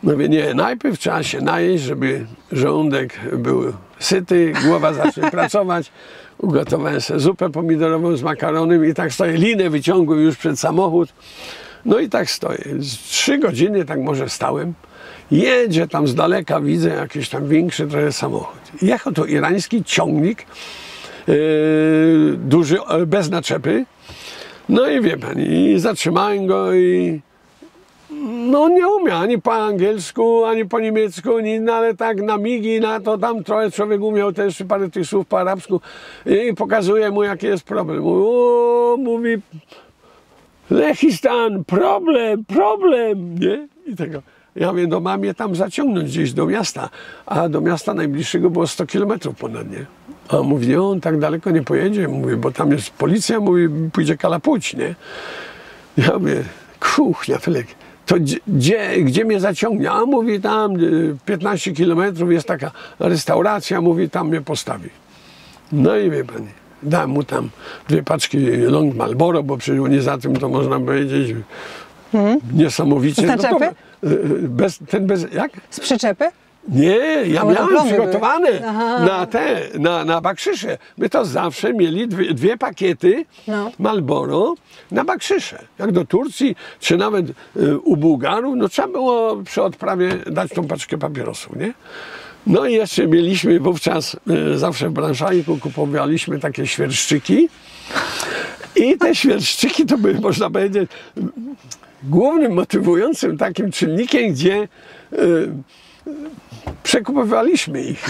mówię, nie, najpierw trzeba się najeść, żeby żołądek był syty, głowa zacznie pracować. Ugotowałem sobie zupę pomidorową z makaronem i tak stoję, linę wyciągłem już przed samochód. No i tak stoję. Z 3 godziny tak może stałem. Jedzie tam z daleka, widzę jakiś tam większy trochę samochód. Jechał to irański ciągnik, duży, bez naczepy. No i wie pani, zatrzymałem go i no nie umie ani po angielsku, ani po niemiecku, no, ale tak na migi, na to tam trochę człowiek umiał też parę tych słów po arabsku i pokazuje mu, jaki jest problem. Mówi, Lechistan, problem, nie? I tego. Ja mówię, no mam je tam zaciągnąć gdzieś do miasta, a do miasta najbliższego było 100 kilometrów ponad, nie? A on mówi, nie, on tak daleko nie pojedzie, mówi, bo tam jest policja, mówi, pójdzie kalapuć, nie? Ja mówię, kuchnia, Felek, to gdzie mnie zaciągnie? A mówi, tam 15 kilometrów jest taka restauracja, mówi, tam mnie postawi. No i wie pani, dałem mu tam 2 paczki Long Marlboro, bo przecież nie za tym to można powiedzieć niesamowicie. Z naczepy? Jak? Z przyczepy? Nie, ja Ale miałem plomby przygotowane były. na bakrzysze. My to zawsze mieli 2 pakiety Marlboro na bakrzysze. Jak do Turcji, czy nawet u Bułgarów, no trzeba było przy odprawie dać tą paczkę papierosów, nie? No i jeszcze mieliśmy wówczas, zawsze w branszajku kupowaliśmy takie świerszczyki i te świerszczyki to były, można powiedzieć, głównym motywującym takim czynnikiem, gdzie przekupowaliśmy ich.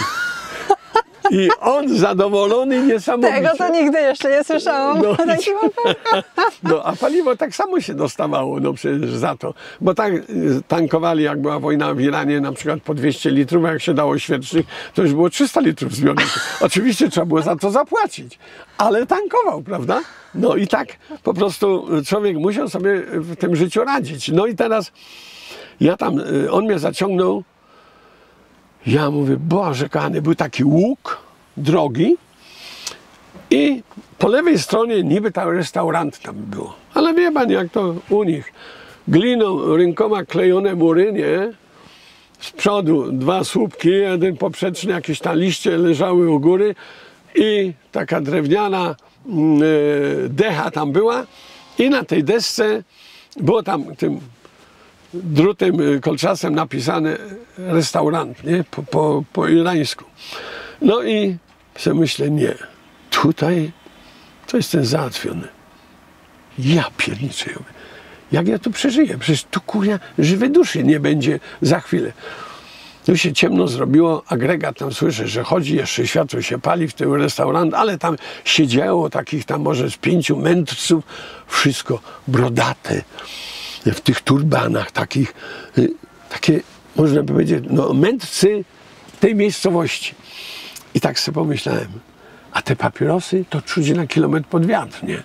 I on zadowolony niesamowicie. Tego to nigdy jeszcze nie słyszałam. No, a paliwo tak samo się dostawało, no przecież za to. Bo tak tankowali, jak była wojna w Iranie, na przykład po 200 litrów, a jak się dało świecznych, to już było 300 litrów zbiorników. Oczywiście trzeba było za to zapłacić, ale tankował, prawda? No i tak po prostu człowiek musiał sobie w tym życiu radzić. No i teraz ja tam, on mnie zaciągnął. Ja mówię, Boże kochany, był taki łuk drogi i po lewej stronie niby tam restaurant tam było. Ale wie pan, jak to u nich. Gliną, rękoma klejone mury, nie? Z przodu 2 słupki, jeden poprzeczny, jakieś tam liście leżały u góry i taka drewniana decha tam była i na tej desce było tam tym drutem kolczastym napisane restaurant, nie? Po irańsku. No i sobie myślę, nie, tutaj to jestem załatwiony. Ja pierniczę. Jak ja tu przeżyję? Przecież tu kurwa żywej duszy nie będzie za chwilę. Tu się ciemno zrobiło, agregat tam słyszę, że chodzi, jeszcze światło się pali w tym restaurant, ale tam siedziało takich tam może z 5 mędrców, wszystko brodate, w tych turbanach takich, takie można powiedzieć, no mędrcy tej miejscowości. I tak sobie pomyślałem, a te papierosy to czuć na kilometr pod wiatr, nie?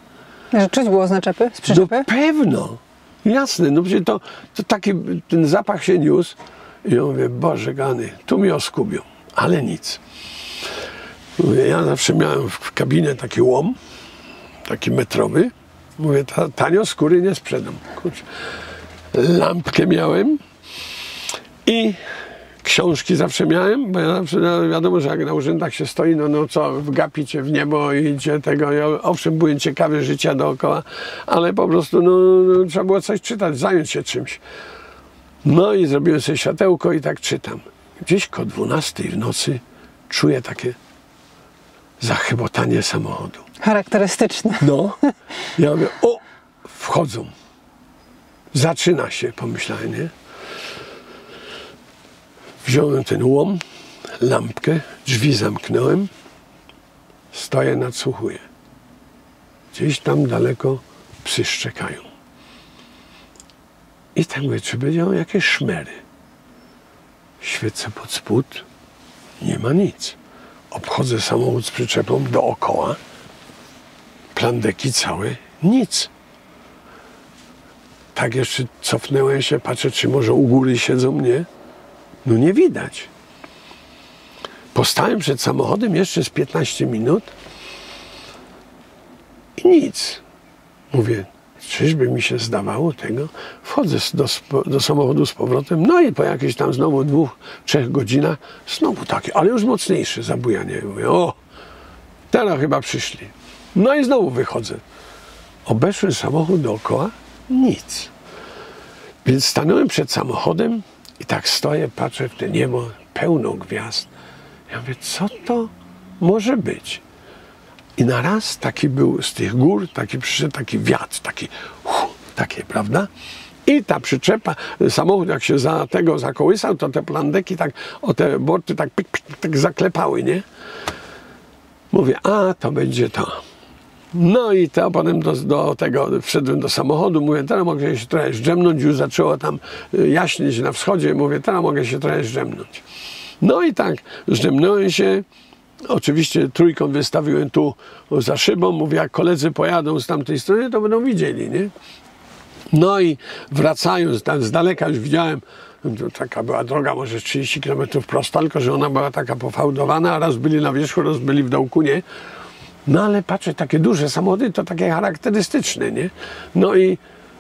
Że czuć było z naczepy, z przyczepy? No pewno, jasne, no przecież to taki, ten zapach się niósł i ja mówię, Boże gany, tu mnie oskubią, ale nic. Mówię, ja zawsze miałem w kabinie taki łom, taki metrowy, mówię, tanio skóry nie sprzedam. Kurczę. Lampkę miałem i książki zawsze miałem, bo ja zawsze, no wiadomo, że jak na urzędach się stoi, no co, wgapicie w niebo i idzie tego. Ja, owszem, byłem ciekawy życia dookoła, ale po prostu no, trzeba było coś czytać, zająć się czymś. No i zrobiłem sobie światełko i tak czytam. Gdzieś koło 12 w nocy czuję takie zachybotanie samochodu. Charakterystyczne. No, ja mówię, o, wchodzą. Zaczyna się, pomyślałem, nie? Wziąłem ten łom, lampkę, drzwi zamknąłem, stoję, nadsłuchuję. Gdzieś tam daleko psy szczekają. I tak mówię, czy będą jakieś szmery. Świecę pod spód, nie ma nic. Obchodzę samochód z przyczepą dookoła, plandeki całe, nic. Tak jeszcze cofnąłem się, patrzę, czy może u góry siedzą mnie. No nie widać. Postałem przed samochodem jeszcze z 15 minut i nic. Mówię, czyżby mi się zdawało tego? Wchodzę do samochodu z powrotem, no i po jakichś tam znowu 2-3 godzinach znowu takie, ale już mocniejsze zabujanie. Mówię, o, teraz chyba przyszli. No i znowu wychodzę. Obeszłem samochód dookoła, nic. Więc stanąłem przed samochodem i tak stoję, patrzę w to niebo, pełno gwiazd. Ja mówię, co to może być? I na raz taki był z tych gór, taki przyszedł taki wiatr, takie, prawda? I ta przyczepa, samochód jak się zakołysał, to te plandeki tak, o te borty tak, tak zaklepały, nie? Mówię, a to będzie to. No i to potem wszedłem do samochodu, mówię, teraz mogę się trochę zdrzemnąć, już zaczęło tam jaśnieć na wschodzie, mówię, teraz mogę się trochę zdrzemnąć. No i tak, zdrzemnąłem się Oczywiście trójkąt wystawiłem tu za szybą, mówię, jak koledzy pojadą z tamtej strony, to będą widzieli, nie? No i wracając, tam z daleka już widziałem, taka była droga może 30 km prosta, tylko że ona była taka pofałdowana, a raz byli na wierzchu, raz byli w dołku, nie? No ale patrzę, takie duże samochody, to takie charakterystyczne, nie? No i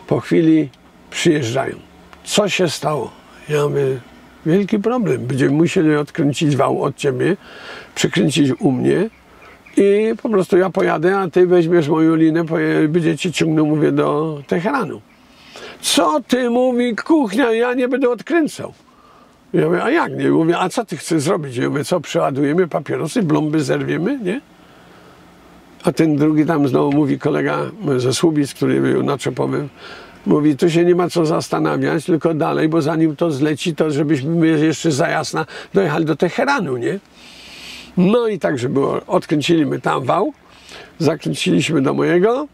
po chwili przyjeżdżają. Co się stało? Ja mówię, wielki problem. Będziemy musieli odkręcić wał od ciebie, przykręcić u mnie i po prostu ja pojadę, a ty weźmiesz moją linę, będzie cię ciągnął, mówię, do Teheranu. Co ty, mówi, kuchnia, ja nie będę odkręcał. Ja mówię, a jak nie? Mówię, a co ty chcesz zrobić? Ja mówię, co, przeładujemy papierosy, blomby zerwiemy, nie? A ten drugi tam znowu mówi, kolega ze Słubic, który był naczepowym, mówi, tu się nie ma co zastanawiać, tylko dalej, bo zanim to zleci, to żebyśmy jeszcze za jasna dojechali do Teheranu, nie? No i tak, że było, odkręciliśmy tam wał, zakręciliśmy do mojego,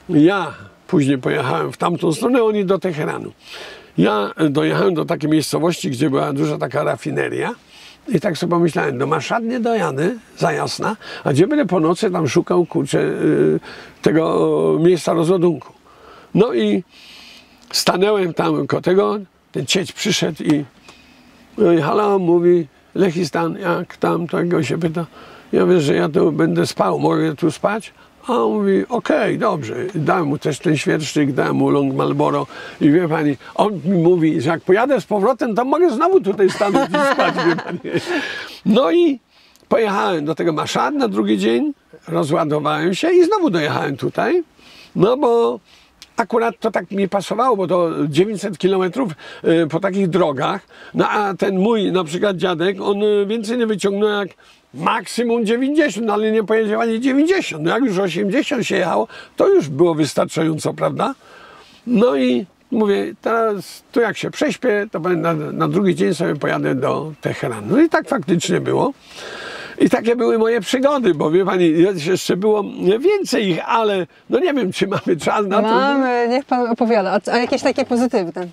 ja później pojechałem w tamtą stronę, oni do Teheranu. Ja dojechałem do takiej miejscowości, gdzie była duża taka rafineria i tak sobie pomyślałem, do Maszad nie dojadę, za jasna, a gdzie będę po nocy tam szukał, kurczę, tego miejsca rozładunku. No i stanąłem tam koło tego, ten cieć przyszedł i halo, mówi, Lechistan, jak tam, tego się pyta. Ja mówię, że ja tu będę spał, mogę tu spać? A on mówi, okej, dobrze. Dałem mu też ten świerszczyk, dałem mu long Marlboro i wie pani, on mi mówi, że jak pojadę z powrotem, to mogę znowu tutaj stanąć i spać, wie pani. No i pojechałem do tego Maszad na drugi dzień, rozładowałem się i znowu dojechałem tutaj, no bo akurat to tak mi pasowało, bo to 900 kilometrów po takich drogach, no a ten mój na przykład dziadek, on więcej nie wyciągnął jak maksimum 90, no ale nie pojedzie ani 90, no jak już 80 się jechało, to już było wystarczająco, prawda? No i mówię, teraz tu jak się prześpię, to na drugi dzień sobie pojadę do Teheranu. No i tak faktycznie było. I takie były moje przygody, bo wie pani, jeszcze było więcej ich, ale no nie wiem, czy mamy czas na to. Mamy, niech pan opowiada. A jakieś takie pozytywne?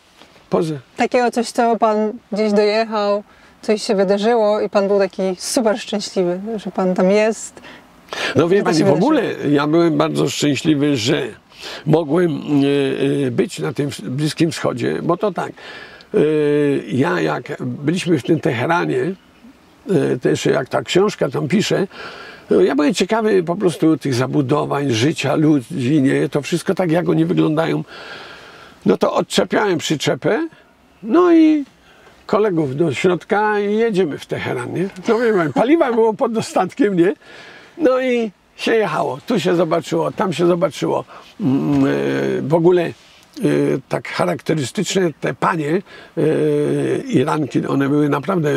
Takiego coś, co pan gdzieś dojechał, coś się wydarzyło i pan był taki super szczęśliwy, że pan tam jest. No wie pani, w ogóle ja byłem bardzo szczęśliwy, że mogłem być na tym Bliskim Wschodzie, bo to tak, ja jak byliśmy w tym Teheranie, też jak ta książka tam pisze, ja byłem ciekawy po prostu tych zabudowań, życia ludzi, nie? To wszystko tak, jak oni wyglądają. No to odczepiałem przyczepę, no i kolegów do środka i jedziemy w Teheran, nie? No wiem, paliwa było pod dostatkiem, nie? No i się jechało, tu się zobaczyło, tam się zobaczyło. W ogóle tak charakterystyczne te panie Iranki, one były naprawdę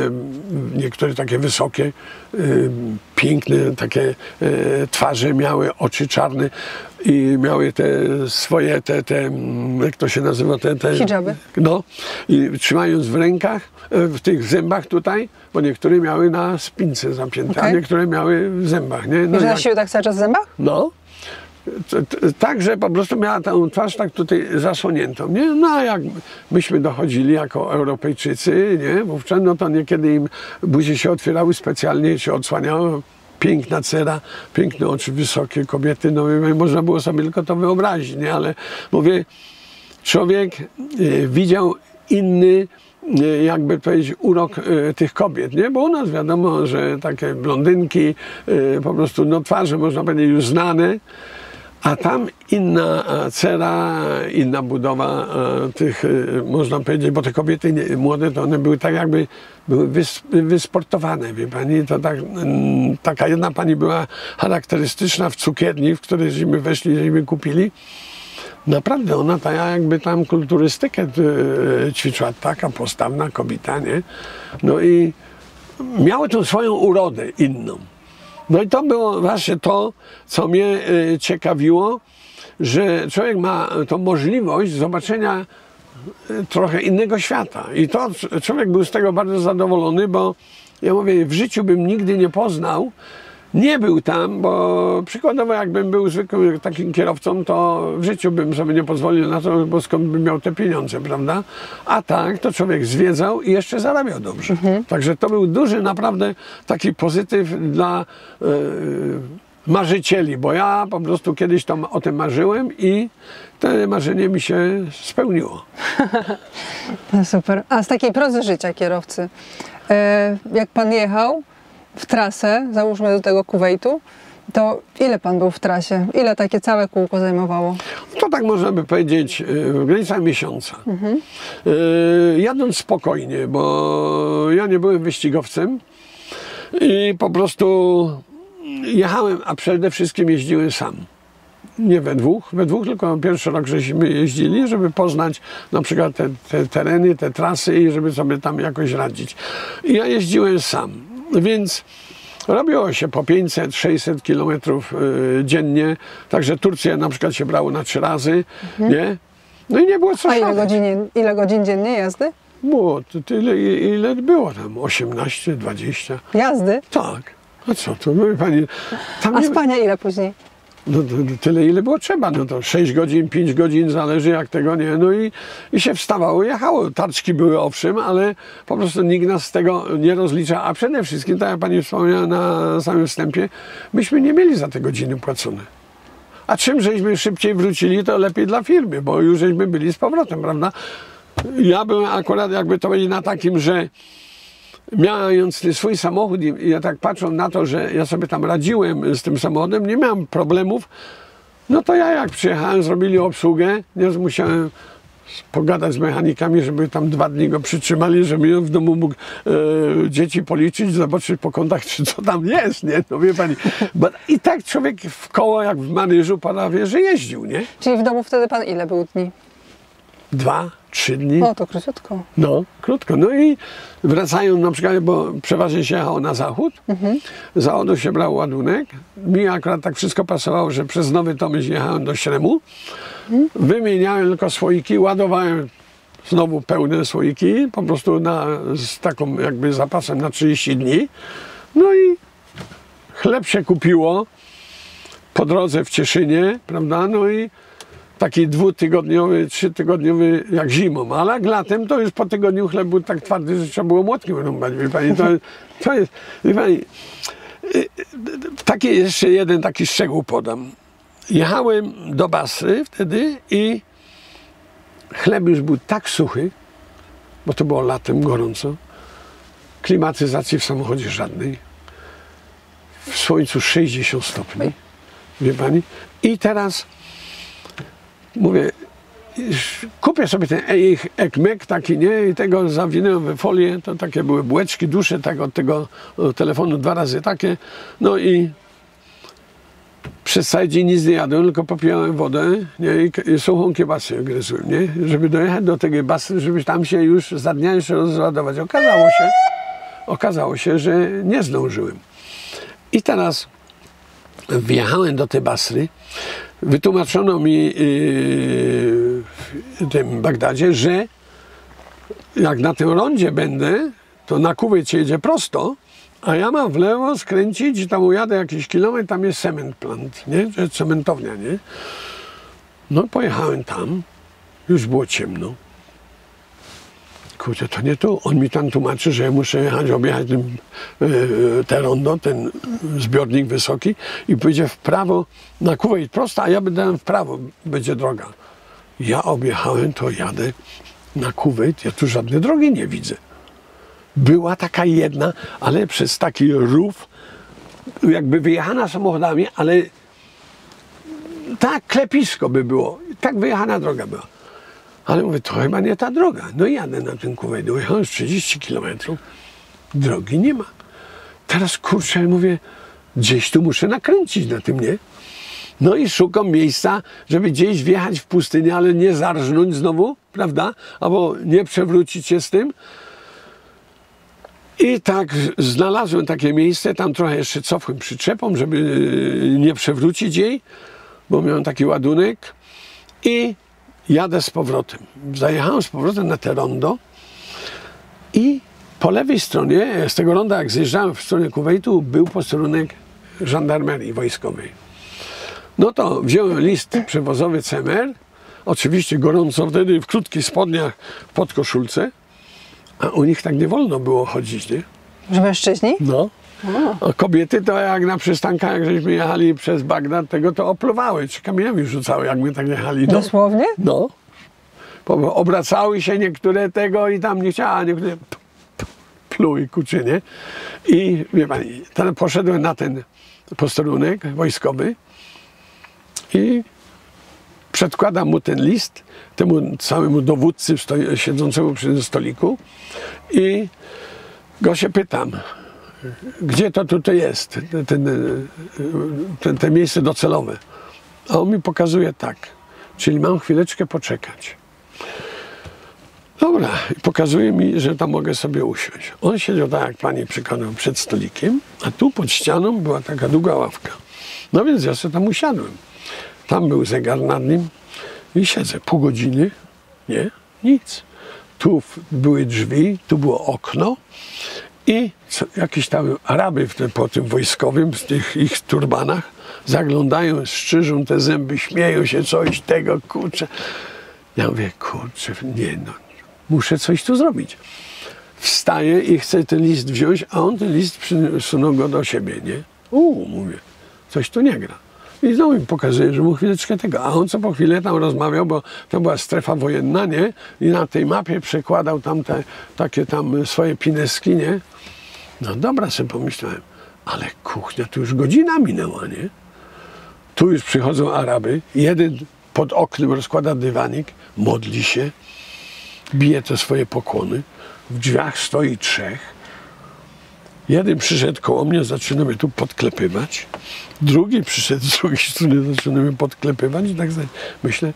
niektóre takie wysokie, piękne, takie twarze miały, oczy czarne i miały te swoje, jak to się nazywa? Hijaby. No, i trzymając w rękach, w tych zębach tutaj, bo niektóre miały na spince zapięte, a niektóre miały w zębach, nie? No, i że nosiły tak cały czas w zębach? No. Tak, że po prostu miała tę twarz tak tutaj zasłoniętą, nie? No a jak myśmy dochodzili jako Europejczycy, nie? Wówczas no to niekiedy im buzie się otwierały specjalnie, się odsłaniało. Piękna cera, piękne oczy, wysokie kobiety, no można było sobie tylko to wyobrazić, nie? Ale mówię, człowiek widział inny, jakby powiedzieć, urok tych kobiet, nie? Bo u nas wiadomo, że takie blondynki, po prostu no twarze, można powiedzieć, już znane, a tam inna cera, inna budowa tych, można powiedzieć, bo te kobiety młode, to one były tak jakby były wysportowane, wie pani, to tak, taka jedna pani była charakterystyczna w cukierni, w której żeśmy weszli, żeśmy kupili. Naprawdę ona ta jakby tam kulturystykę ćwiczyła, taka postawna kobieta, nie? No i miała tą swoją urodę inną. No i to było właśnie to, co mnie ciekawiło, że człowiek ma tą możliwość zobaczenia trochę innego świata. I to człowiek był z tego bardzo zadowolony, bo ja mówię, w życiu bym nigdy nie poznał nie był tam, bo przykładowo jakbym był zwykłym takim kierowcą, to w życiu bym sobie nie pozwolił na to, bo skąd bym miał te pieniądze, prawda? A tak, to człowiek zwiedzał i jeszcze zarabiał dobrze. Także to był duży naprawdę taki pozytyw dla marzycieli, bo ja po prostu kiedyś tam o tym marzyłem i to marzenie mi się spełniło. No super. A z takiej prozy życia kierowcy, jak pan jechał w trasę, załóżmy do tego Kuwejtu, to ile pan był w trasie? Ile takie całe kółko zajmowało? To tak można by powiedzieć w granicach miesiąca. Jadąc spokojnie, bo ja nie byłem wyścigowcem i po prostu jechałem, a przede wszystkim jeździłem sam. Nie we dwóch, tylko pierwszy rok żeśmy jeździli, żeby poznać na przykład te tereny, te trasy i żeby sobie tam jakoś radzić. I ja jeździłem sam, więc robiło się po 500-600 kilometrów dziennie, także Turcję na przykład się brało na 3 razy, nie? No i nie było co A szaleć. ile godzin dziennie jazdy? Było tyle, ile było tam, 18, 20. Jazdy? Tak. A co to, no pani, tam A nie... spania ile później? No tyle, ile było trzeba, no to 6 godzin, 5 godzin, zależy jak tego, nie, no i się wstawało, jechało, tarczki były owszem, ale po prostu nikt nas z tego nie rozlicza, a przede wszystkim, tak jak pani wspomniała na samym wstępie, myśmy nie mieli za te godziny płacone. A czym żeśmy szybciej wrócili, to lepiej dla firmy, bo już żeśmy byli z powrotem, prawda? Ja byłem akurat, jakby to powiedzieć, na takim, że mając swój samochód i ja tak patrząc na to, że ja sobie tam radziłem z tym samochodem, nie miałem problemów, no to ja jak przyjechałem, zrobili obsługę, nie musiałem pogadać z mechanikami, żeby tam 2 dni go przytrzymali, żeby w domu mógł dzieci policzyć, zobaczyć po kątach, czy co tam jest, nie? No wie pani. I tak człowiek w koło, jak w Maryżu, prawie, że jeździł, nie? Czyli w domu wtedy pan ile był dni? 2, 3 dni. O, to króciutko. No, krótko. No i wracają na przykład, bo przeważnie się jechało na zachód, z zachodu się brał ładunek. Mi akurat tak wszystko pasowało, że przez Nowy Tomyśl jechałem do Śremu. Wymieniałem tylko słoiki, ładowałem znowu pełne słoiki, po prostu z taką jakby zapasem na 30 dni. No i chleb się kupiło po drodze w Cieszynie, prawda? No i taki 2-tygodniowy, 3-tygodniowy jak zimą, ale jak latem to już po tygodniu chleb był tak twardy, że trzeba było młotkiem rąbać, wie pani, to jest, wie pani, taki jeszcze jeden taki szczegół podam. Jechałem do Basry wtedy i chleb już był tak suchy, bo to było latem, gorąco, klimatyzacji w samochodzie żadnej, w słońcu 60 stopni, wie pani, i teraz mówię, kupię sobie ten ekmek taki, nie, i tego zawinąłem we folię, to takie były bułeczki, dusze tak od tego telefonu 2 razy takie, no i przez cały dzień nic nie jadłem, tylko popijałem wodę, nie, i suchą kiełbasę gryzłem, nie, żeby dojechać do tej basy, żeby tam się już za dnia jeszcze rozładować. Okazało się, że nie zdążyłem. I teraz wjechałem do tej Basry, wytłumaczono mi w tym Bagdadzie, że jak na tym rondzie będę, to na Kuwejt jedzie prosto, a ja mam w lewo skręcić i tam ujadę jakiś kilometr, tam jest cement plant, nie? To jest cementownia, nie? No pojechałem tam, już było ciemno. Kurczę, to nie tu. On mi tam tłumaczy, że ja muszę jechać, objechać te rondo, ten zbiornik wysoki i pójdzie w prawo na Kuwejt prosto, a ja będę w prawo, będzie droga. Ja objechałem, to jadę na Kuwejt, ja tu żadnej drogi nie widzę. Była taka jedna, ale przez taki rów, jakby wyjechana samochodami, ale tak klepisko by było, tak wyjechana droga była. Ale mówię, to chyba nie ta droga. No i jadę na ten Kuwejt, jechałem 30 kilometrów, drogi nie ma. Teraz kurczę, mówię, gdzieś tu muszę nakręcić na tym, nie? No i szukam miejsca, żeby gdzieś wjechać w pustynię, ale nie zarżnąć znowu, prawda? Albo nie przewrócić się z tym. I tak znalazłem takie miejsce, tam trochę jeszcze cofłem przyczepą, żeby nie przewrócić jej, bo miałem taki ładunek i jadę z powrotem. Zajechałem z powrotem na te rondo i po lewej stronie, z tego ronda jak zjeżdżałem w stronę Kuwejtu, był posterunek żandarmerii wojskowej. No to wziąłem list przewozowy CMR, oczywiście gorąco wtedy, w krótkich spodniach, w podkoszulce, a u nich tak nie wolno było chodzić, nie? Że mężczyźni? No. A kobiety to jak na przystankach, jak żeśmy jechali przez Bagdad, tego to opluwały, czy kamieniami rzucały, jak my tak jechali. No. Dosłownie? No. Obracały się niektóre tego i tam nie chciała, niektóre pluły kuczy, nie? I wie pani, poszedłem na ten posterunek wojskowy i przedkładam mu ten list, temu całemu dowódcy siedzącemu przy tym stoliku i go się pytam, gdzie to tutaj jest, te miejsce docelowe. A on mi pokazuje tak, czyli mam chwileczkę poczekać. Dobra, i pokazuje mi, że tam mogę sobie usiąść. On siedział tak, jak pani przekonał, przed stolikiem, a tu pod ścianą była taka długa ławka. No więc ja sobie tam usiadłem. Tam był zegar nad nim i siedzę pół godziny, nie, nic. Tu były drzwi, tu było okno i jakieś tam Araby po tym wojskowym, w tych ich turbanach, zaglądają, szczyżą te zęby, śmieją się, coś tego, kurczę. Ja mówię, kurczę, nie no, muszę coś tu zrobić. Wstaję i chcę ten list wziąć, a on ten list przysunął go do siebie, nie? Mówię, coś tu nie gra. I znowu mi pokazuje, że mu chwileczkę tego. A on co po chwilę tam rozmawiał, bo to była strefa wojenna, nie? I na tej mapie przekładał tam takie tam swoje pineski, nie? No dobra, sobie pomyślałem, ale kuchnia, tu już godzina minęła, nie? Tu już przychodzą Araby, jeden pod oknem rozkłada dywanik, modli się, bije te swoje pokłony, w drzwiach stoi trzech. Jeden przyszedł koło mnie, zaczyna mnie tu podklepywać. Drugi przyszedł z drugiej strony, zaczyna mnie podklepywać. I tak myślę,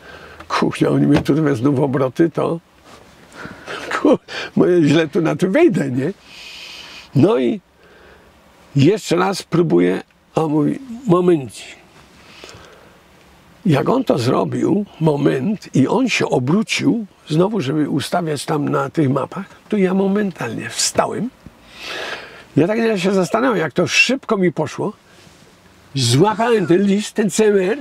kuchnia, oni mnie tu wezmą w obroty, to źle tu na to wejdę, nie? No i jeszcze raz próbuję, a mówi, momencik. Jak on to zrobił, moment, i on się obrócił, znowu, żeby ustawiać tam na tych mapach, to ja momentalnie wstałem. Ja tak się zastanawiam, jak to szybko mi poszło. Złapałem ten list, ten CMR,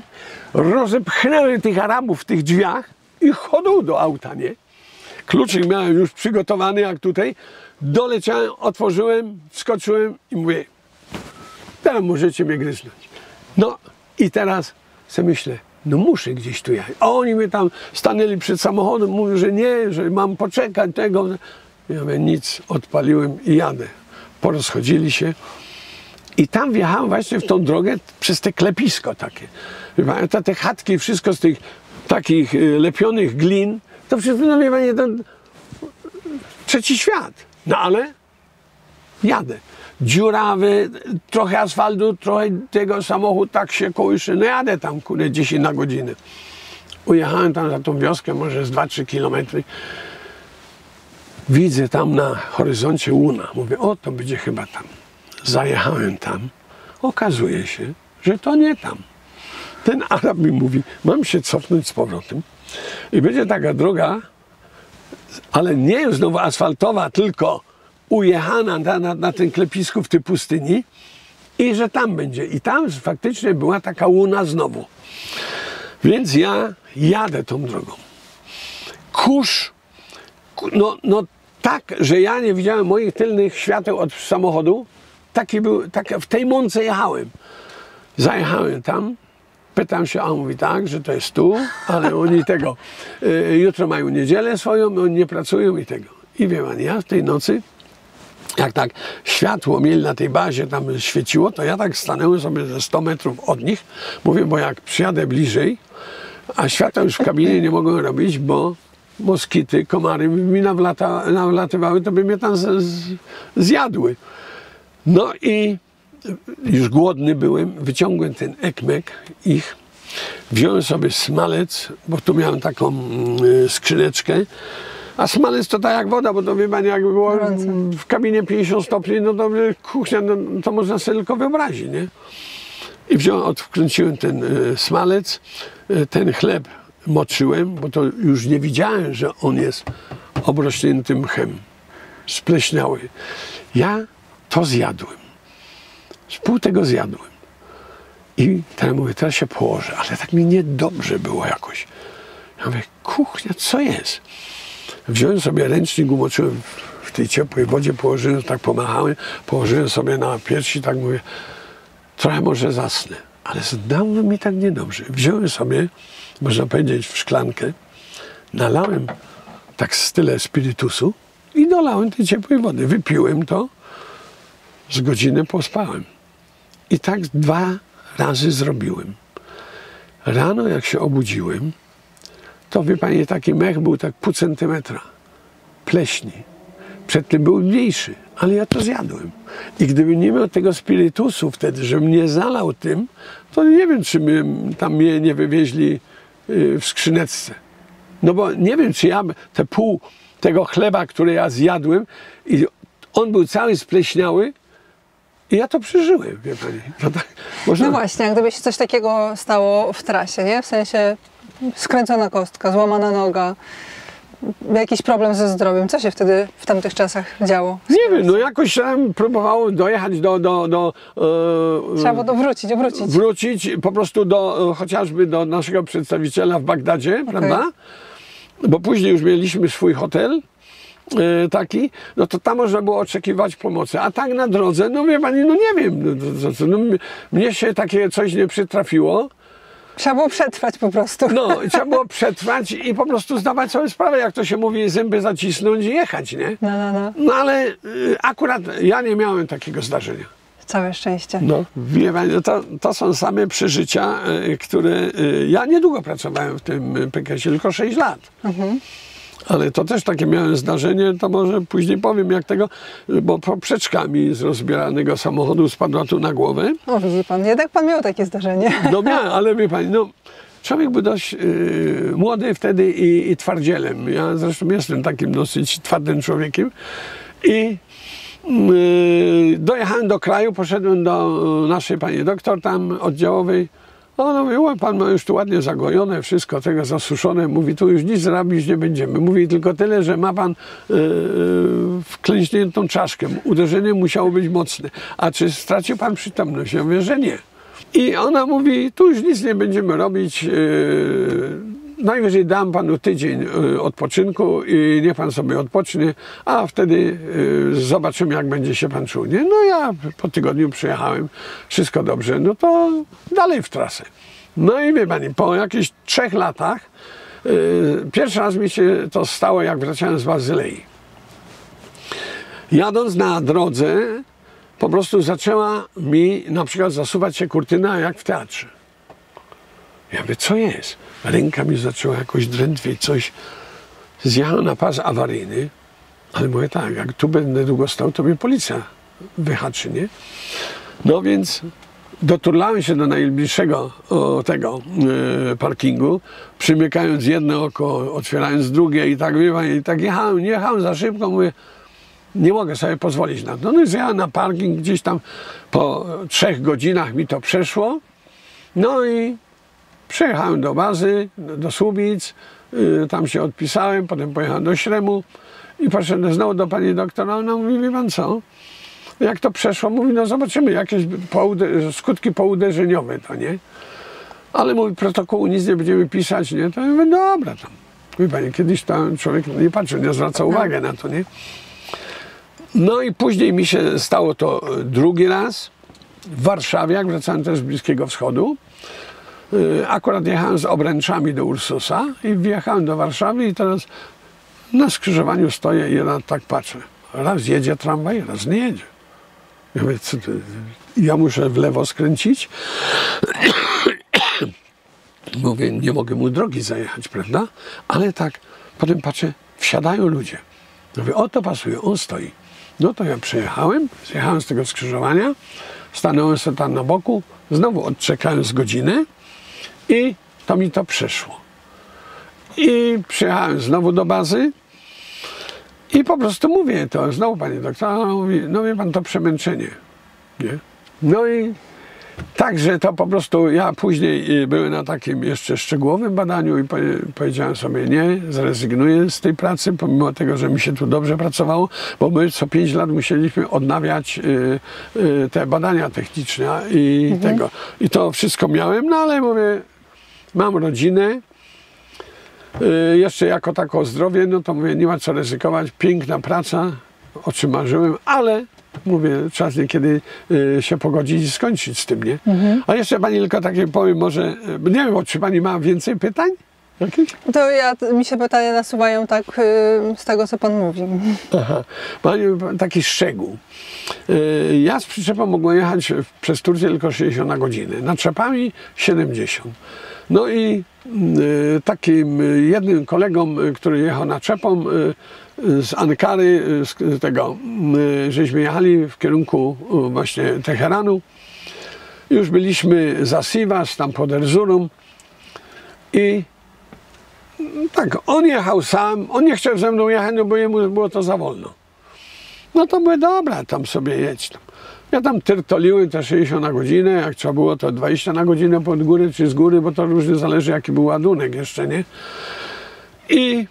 rozepchnąłem tych Arabów w tych drzwiach i chodzą do auta, nie? Kluczyk miałem już przygotowany, jak tutaj. Doleciałem, otworzyłem, wskoczyłem i mówię, teraz możecie mnie gryznąć. No i teraz sobie myślę, no muszę gdzieś tu jechać. A oni mnie tam stanęli przed samochodem, mówią, że nie, że mam poczekać tego. Ja mówię, nic, odpaliłem i jadę. Porozchodzili się i tam wjechałem właśnie w tą drogę przez te klepisko takie. Te chatki, wszystko z tych takich lepionych glin, to wszystko, no wie pani, to trzeci świat. No ale jadę. Dziurawy, trochę asfaltu, trochę tego, samochód tak się kołyszy. No jadę tam, kurde, 10 na godzinę. Ujechałem tam za tą wioskę, może z 2-3 kilometry. Widzę tam na horyzoncie łuna. Mówię, o, to będzie chyba tam. Zajechałem tam. Okazuje się, że to nie tam. Ten Arab mi mówi, mam się cofnąć z powrotem. I będzie taka droga, ale nie znowu asfaltowa, tylko ujechana na tym klepisku w tej pustyni i że tam będzie. I tam faktycznie była taka łuna znowu. Więc ja jadę tą drogą. Kurz, no tak, że ja nie widziałem moich tylnych świateł od samochodu, w tej mące jechałem. Zajechałem tam, pytam się, a on mówi tak, że to jest tu, ale oni tego, jutro mają niedzielę swoją, oni nie pracują i tego. I wie pan, ja w tej nocy, jak tak światło mieli na tej bazie, tam świeciło, to ja tak stanęłem sobie ze 100 metrów od nich, mówię, bo jak przyjadę bliżej, a światła już w kabinie nie mogą robić, bo moskity, komary mi nawlatywały, to by mnie tam zjadły. No i już głodny byłem, wyciągłem ten ekmek ich, wziąłem sobie smalec, bo tu miałem taką skrzyneczkę, a smalec to tak jak woda, bo to wie pani, jakby było w kabinie 50 stopni, no to kuchnia, no, to można sobie tylko wyobrazić, nie? I wkręciłem ten smalec, ten chleb moczyłem, bo to już nie widziałem, że on jest obrośnięty mchem, spleśniały. Ja to zjadłem. Z pół tego zjadłem. I teraz mówię, teraz się położę, ale tak mi niedobrze było jakoś. Ja mówię, kuchnia, co jest? Wziąłem sobie ręcznik, umoczyłem w tej ciepłej wodzie, położyłem, tak pomachałem, położyłem sobie na piersi, tak mówię, trochę może zasnę. Ale zdało mi tak niedobrze. Wziąłem sobie, można powiedzieć, w szklankę, nalałem tak style spirytusu i dolałem tej ciepłej wody. Wypiłem to, z godziny pospałem. I tak 2 razy zrobiłem. Rano jak się obudziłem, to wie pani, taki mech był tak pół centymetra pleśni. Przedtem był mniejszy, ale ja to zjadłem. I gdyby nie miał tego spirytusu wtedy, żebym nie zalał tym, to nie wiem, czy mnie nie wywieźli w skrzyneczce. No bo nie wiem, czy ja te pół tego chleba, który ja zjadłem, i on był cały spleśniały, i ja to przeżyłem, wie pani. To tak, można... No właśnie, a gdyby się coś takiego stało w trasie, nie? W sensie skręcona kostka, złamana noga, jakiś problem ze zdrowiem, co się wtedy w tamtych czasach działo? Nie wiem, no jakoś tam próbowało dojechać Trzeba było wrócić po prostu chociażby do naszego przedstawiciela w Bagdadzie, prawda? Bo później już mieliśmy swój hotel taki, no to tam można było oczekiwać pomocy. A tak na drodze, no wie pani, no nie wiem, mnie się takie coś nie przytrafiło. Trzeba było przetrwać po prostu. No, trzeba było przetrwać i po prostu zdawać sobie sprawę, jak to się mówi, zęby zacisnąć i jechać, nie? No ale akurat ja nie miałem takiego zdarzenia. Całe szczęście. No, wie pani, to są same przeżycia, które... Ja niedługo pracowałem w tym PKS-ie, tylko 6 lat. Ale to też takie miałem zdarzenie, to może później powiem jak tego, bo poprzeczka mi z rozbieranego samochodu spadła tu na głowę. O, widzi pan, jednak pan miał takie zdarzenie. No miałem, ale wie pani, no człowiek był dość młody wtedy i twardzielem. Ja zresztą jestem takim dosyć twardym człowiekiem. I dojechałem do kraju, poszedłem do naszej pani doktor tam oddziałowej. Ona mówi, o, pan ma już tu ładnie zagojone, wszystko tego zasuszone. Mówi, tu już nic robić nie będziemy. Mówi tylko tyle, że ma pan wklęśniętą czaszkę. Uderzenie musiało być mocne. A czy stracił pan przytomność? Ja mówię, że nie. I ona mówi, tu już nic nie będziemy robić. Najwyżej dam panu tydzień odpoczynku i niech pan sobie odpocznie, a wtedy zobaczymy, jak będzie się pan czuł. Nie? No ja po tygodniu przyjechałem, wszystko dobrze, no to dalej w trasę. No i wie pani, po jakichś 3 latach, pierwszy raz mi się to stało, jak wracałem z Bazylei. Jadąc na drodze, po prostu zaczęła mi na przykład zasuwać się kurtyna, jak w teatrze. Ja mówię, co jest? Ręka mi zaczęła jakoś drętwieć, coś. Zjechałem na pas awaryjny, ale mówię tak, jak tu będę długo stał, to mnie policja wyhaczy, nie? No więc doturlałem się do najbliższego parkingu, przymykając jedno oko, otwierając drugie i tak, i tak jechałem za szybko, mówię, nie mogę sobie pozwolić na to. No i zjechałem na parking, gdzieś tam po 3 godzinach mi to przeszło, no i przyjechałem do bazy, do Słubic, tam się odpisałem, potem pojechałem do Śremu i poszedłem znowu do pani doktora. Ona mówi, wie pan co, jak to przeszło? Mówi, no zobaczymy, jakieś skutki pouderzeniowe to, nie? Ale mówi, protokołu nic nie będziemy pisać, nie? To ja mówię, dobra tam. Mówi pani, kiedyś tam człowiek nie patrzył, nie zwraca uwagi na to, nie? No i później mi się stało to drugi raz w Warszawie, jak wracałem też z Bliskiego Wschodu. Akurat jechałem z obręczami do Ursusa i wjechałem do Warszawy i teraz na skrzyżowaniu stoję i ja tak patrzę. Raz jedzie tramwaj, raz nie jedzie. Ja mówię, co ty? Ja muszę w lewo skręcić. Mówię, nie mogę mu drogi zajechać, prawda? Ale tak, potem patrzę, wsiadają ludzie. Mówię, o to pasuje, on stoi. No to ja przejechałem, zjechałem z tego skrzyżowania, stanąłem sobie tam na boku, znowu odczekałem z godziny i to mi to przeszło. I przyjechałem znowu do bazy i po prostu mówię to, znowu pani doktor, mówi, no wie pan, to przemęczenie, nie? No i Także to po prostu ja później byłem na takim jeszcze szczegółowym badaniu i powiedziałem sobie nie, zrezygnuję z tej pracy, pomimo tego, że mi się tu dobrze pracowało, bo my co 5 lat musieliśmy odnawiać te badania techniczne i tego. I to wszystko miałem, no ale mówię, mam rodzinę, jeszcze jako tako zdrowie, no to mówię, nie ma co ryzykować, piękna praca, o czym marzyłem, ale mówię, czas niekiedy się pogodzić i skończyć z tym, nie? A jeszcze pani tylko takie powiem, może, nie wiem, czy pani ma więcej pytań? Jakieś? To mi się pytania nasuwają tak z tego, co pan mówi. Aha. Pani, taki szczegół. Ja z przyczepą mogłem jechać przez Turcję tylko 60 na godzinę, nad Czepami 70. No i takim jednym kolegą, który jechał naczepą z Ankary, z tego, żeśmy jechali w kierunku właśnie Teheranu. Już byliśmy za Sivas, tam pod Erzurumem i tak, on jechał sam, on nie chciał ze mną jechać, no bo jemu było to za wolno. No to mówię, dobra, tam sobie jedź tam. Ja tam tyrtoliłem te 60 na godzinę, jak trzeba było to 20 na godzinę pod górę czy z góry, bo to różnie zależy jaki był ładunek jeszcze, nie? I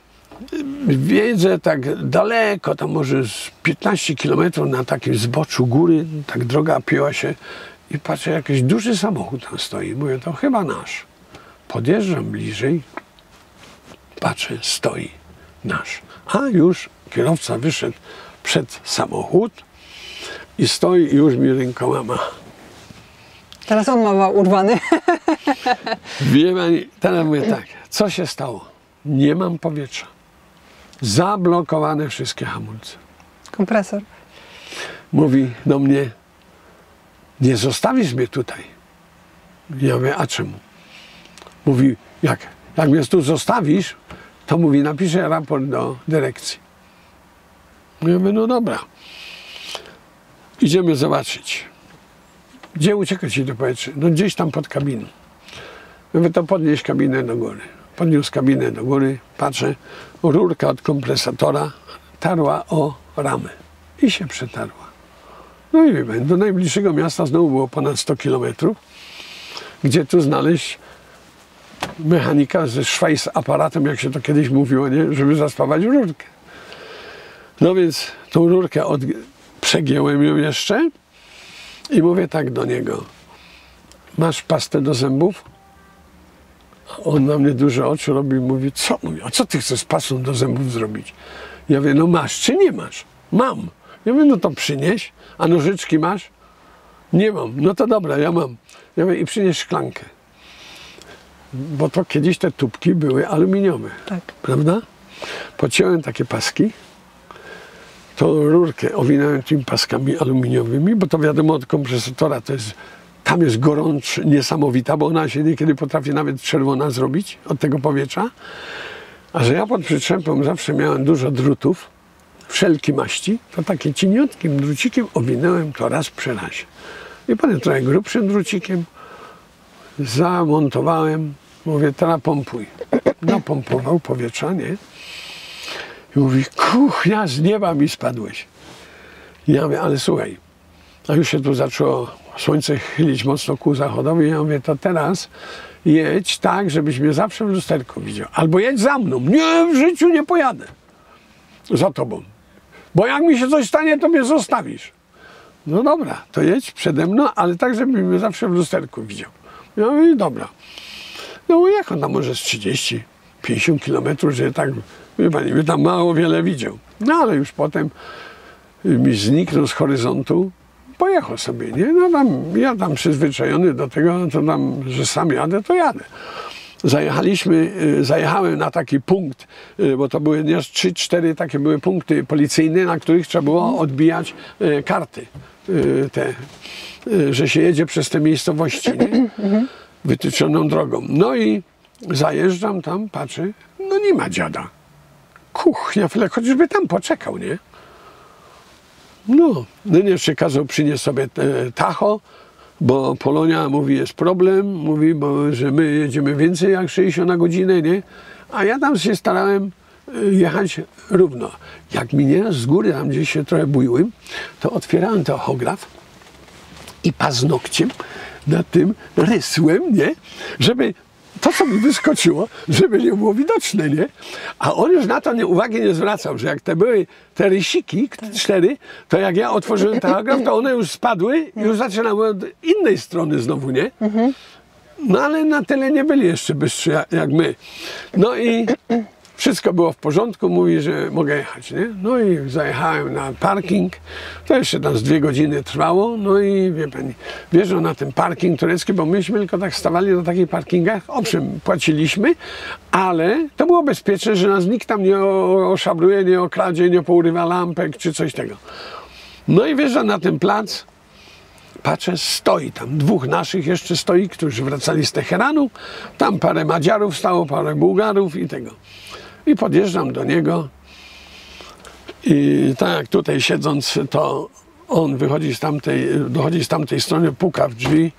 wiedzę tak daleko, tam może z 15 km na takim zboczu góry, tak droga pięła się i patrzę, jakiś duży samochód tam stoi. Mówię, to chyba nasz. Podjeżdżam bliżej, patrzę, stoi nasz. A już kierowca wyszedł przed samochód i stoi i już mi rękoma ma. Teraz on ma urwany. Wie pani, teraz mówię tak, co się stało? Nie mam powietrza. Zablokowane wszystkie hamulce. Kompresor. Mówi do mnie, nie zostawisz mnie tutaj. Ja mówię, a czemu? Mówi, jak mnie tu zostawisz, to mówi, napiszę raport do dyrekcji. Ja mówię, no dobra. Idziemy zobaczyć. Gdzie uciekać ci do powietrza? No gdzieś tam pod kabiną. Mówię, to podnieś kabinę do góry. Podniósł kabinę do góry, patrzę, rurka od kompresatora tarła o ramę i się przetarła. No i wiem, do najbliższego miasta znowu było ponad 100 kilometrów, gdzie tu znaleźć mechanika ze szwajs aparatem, jak się to kiedyś mówiło, nie? Żeby zaspawać rurkę. No więc tą rurkę przegięłem ją jeszcze i mówię tak do niego, masz pastę do zębów? On na mnie duże oczy robi i mówi, co? Mówi, a co ty chcesz z pastą do zębów zrobić? Ja mówię, no masz czy nie masz? Mam. Ja mówię, no to przynieś. A nożyczki masz? Nie mam. No to dobra, ja mam. Ja mówię, i przynieś szklankę. Bo to kiedyś te tubki były aluminiowe. Tak. Prawda? Pociąłem takie paski. Tą rurkę owinąłem tymi paskami aluminiowymi, bo to wiadomo od kompresatora to jest, tam jest gorącz niesamowita, bo ona się niekiedy potrafi nawet czerwona zrobić od tego powietrza. A że ja pod przyczepą zawsze miałem dużo drutów, wszelkiej maści, to takie cieniutkim drucikiem owinąłem to raz przy razie. I potem trochę grubszym drucikiem zamontowałem, mówię, teraz pompuj. Napompował powietrza, nie? I mówi, kuchnia, z nieba mi spadłeś. I ja mówię, ale słuchaj, a już się tu zaczęło słońce chylić mocno ku zachodowi. Ja mówię, to teraz jedź tak, żebyś mnie zawsze w lusterku widział. Albo jedź za mną. Nie, w życiu nie pojadę za tobą. Bo jak mi się coś stanie, to mnie zostawisz. No dobra, to jedź przede mną, ale tak, żebyś mnie zawsze w lusterku widział. Ja mówię, dobra. No jak on tam może z 30, 50 kilometrów, że tak, wie pani, mnie tam mało wiele widział. No ale już potem mi zniknął z horyzontu, pojechał sobie, nie? No tam, ja tam przyzwyczajony do tego, to tam, że sam jadę, to jadę. Zajechałem na taki punkt, bo to były 3-4 takie były punkty policyjne, na których trzeba było odbijać karty, że się jedzie przez te miejscowości, nie? Wytyczoną drogą. No i zajeżdżam tam, patrzę, no nie ma dziada. Kuchnia, chociażby tam poczekał, nie? No jeszcze kazał przynieść sobie tacho, bo Polonia mówi, jest problem, mówi, bo że my jedziemy więcej jak 60 na godzinę, nie? A ja tam się starałem jechać równo. Jak mi nie z góry tam gdzieś się trochę bójłem, to otwierałem tachograf i paznokciem nad tym rysłem, nie? Żeby to, co mi wyskoczyło, żeby nie było widoczne, nie? A on już na to uwagi nie zwracał, że jak były te rysiki, 4, to jak ja otworzyłem paragraf, to one już spadły i już zaczynały od innej strony znowu, nie? No ale na tyle nie byli jeszcze bystrzy jak my. No i wszystko było w porządku, mówi, że mogę jechać, nie? No i zajechałem na parking, to jeszcze tam z 2 godziny trwało, no i wie pani, wjeżdżam na ten parking turecki, bo myśmy tylko tak stawali na takich parkingach, owszem, płaciliśmy, ale to było bezpieczne, że nas nikt tam nie oszabruje, nie okradzie, nie pourywa lampek czy coś tego. No i wjeżdżam na ten plac, patrzę, stoi tam 2 naszych jeszcze stoi, którzy wracali z Teheranu, tam parę Madziarów stało, parę Bułgarów i tego. I podjeżdżam do niego i tak jak tutaj siedząc, to on wychodzi dochodzi z tamtej strony, puka w drzwi,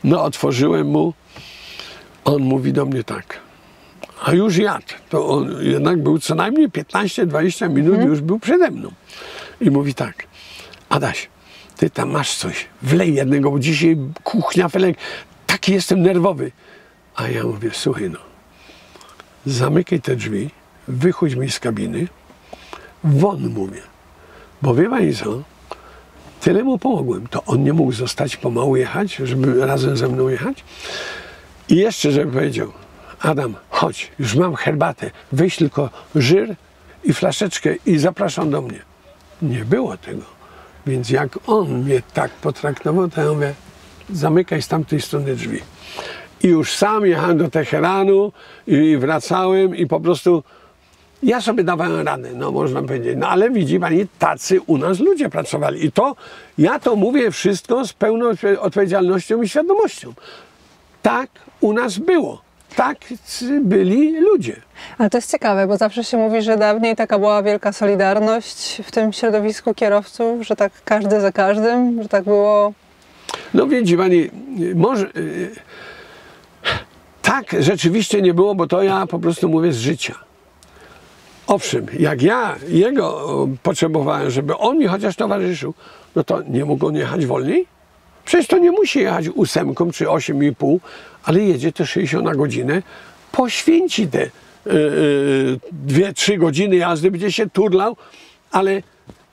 no otworzyłem mu, on mówi do mnie tak, a już jadł, to on jednak był co najmniej 15-20 minut, już był przede mną i mówi tak, Adaś, ty tam masz coś, wlej jednego, bo dzisiaj kuchnia, felek, taki jestem nerwowy. A ja mówię, słuchaj no, zamykaj te drzwi, wychodź mi z kabiny, won mówię, bo wie pani co, tyle mu pomogłem, to on nie mógł zostać pomału jechać, żeby razem ze mną jechać i jeszcze, żeby powiedział, Adam, chodź, już mam herbatę, weź tylko żyr i flaszeczkę i zapraszam do mnie. Nie było tego. Więc jak on mnie tak potraktował, to ja mówię, zamykaj z tamtej strony drzwi. I już sam jechałem do Teheranu i wracałem i po prostu ja sobie dawałem radę, no można powiedzieć. No ale widzi pani, tacy u nas ludzie pracowali. I to, ja to mówię wszystko z pełną odpowiedzialnością i świadomością. Tak u nas było. Tak byli ludzie. Ale to jest ciekawe, bo zawsze się mówi, że dawniej taka była wielka solidarność w tym środowisku kierowców, że tak każdy za każdym, że tak było. No widzi pani, może tak rzeczywiście nie było, bo to ja po prostu mówię z życia. Owszem, jak ja jego potrzebowałem, żeby on mi chociaż towarzyszył, no to nie mógł on jechać wolniej? Przecież to nie musi jechać 8 czy 8,5, ale jedzie te 60 na godzinę, poświęci te 2-3 godziny jazdy, będzie się turlał, ale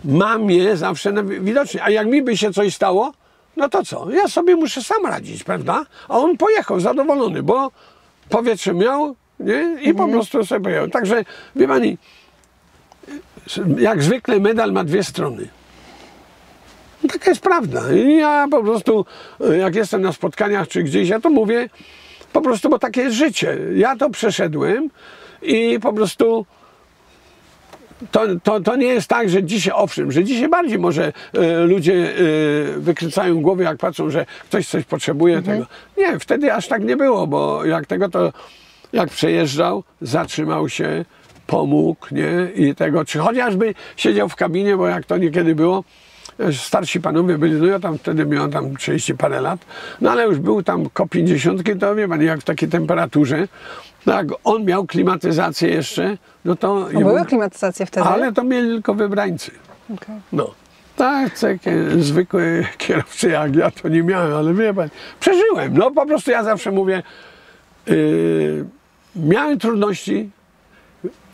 mam je zawsze widocznie. A jak mi by się coś stało, no to co? Ja sobie muszę sam radzić, prawda? A on pojechał zadowolony, bo powietrze miał, nie? I po prostu sobie pojechał. Także, wie pani, jak zwykle medal ma 2 strony. Taka jest prawda. I ja po prostu, jak jestem na spotkaniach czy gdzieś, ja to mówię po prostu, bo takie jest życie. Ja to przeszedłem i po prostu to nie jest tak, że dzisiaj, owszem, że dzisiaj bardziej może ludzie wykręcają głowy, jak patrzą, że ktoś coś potrzebuje tego. Nie, wtedy aż tak nie było, bo jak tego to, jak przejeżdżał, zatrzymał się, pomógł, nie? I tego, czy chociażby siedział w kabinie, bo jak to niekiedy było, starsi panowie byli, no ja tam wtedy miałem tam 30 parę lat, no ale już był tam koło 50, to wie pan, jak w takiej temperaturze, tak, on miał klimatyzację jeszcze, no to... Były klimatyzacje wtedy? Ale to mieli tylko wybrańcy. Okay. No. Tak, takie zwykłe kierowcy jak ja to nie miałem, ale wie pan, przeżyłem, no po prostu ja zawsze mówię, miałem trudności.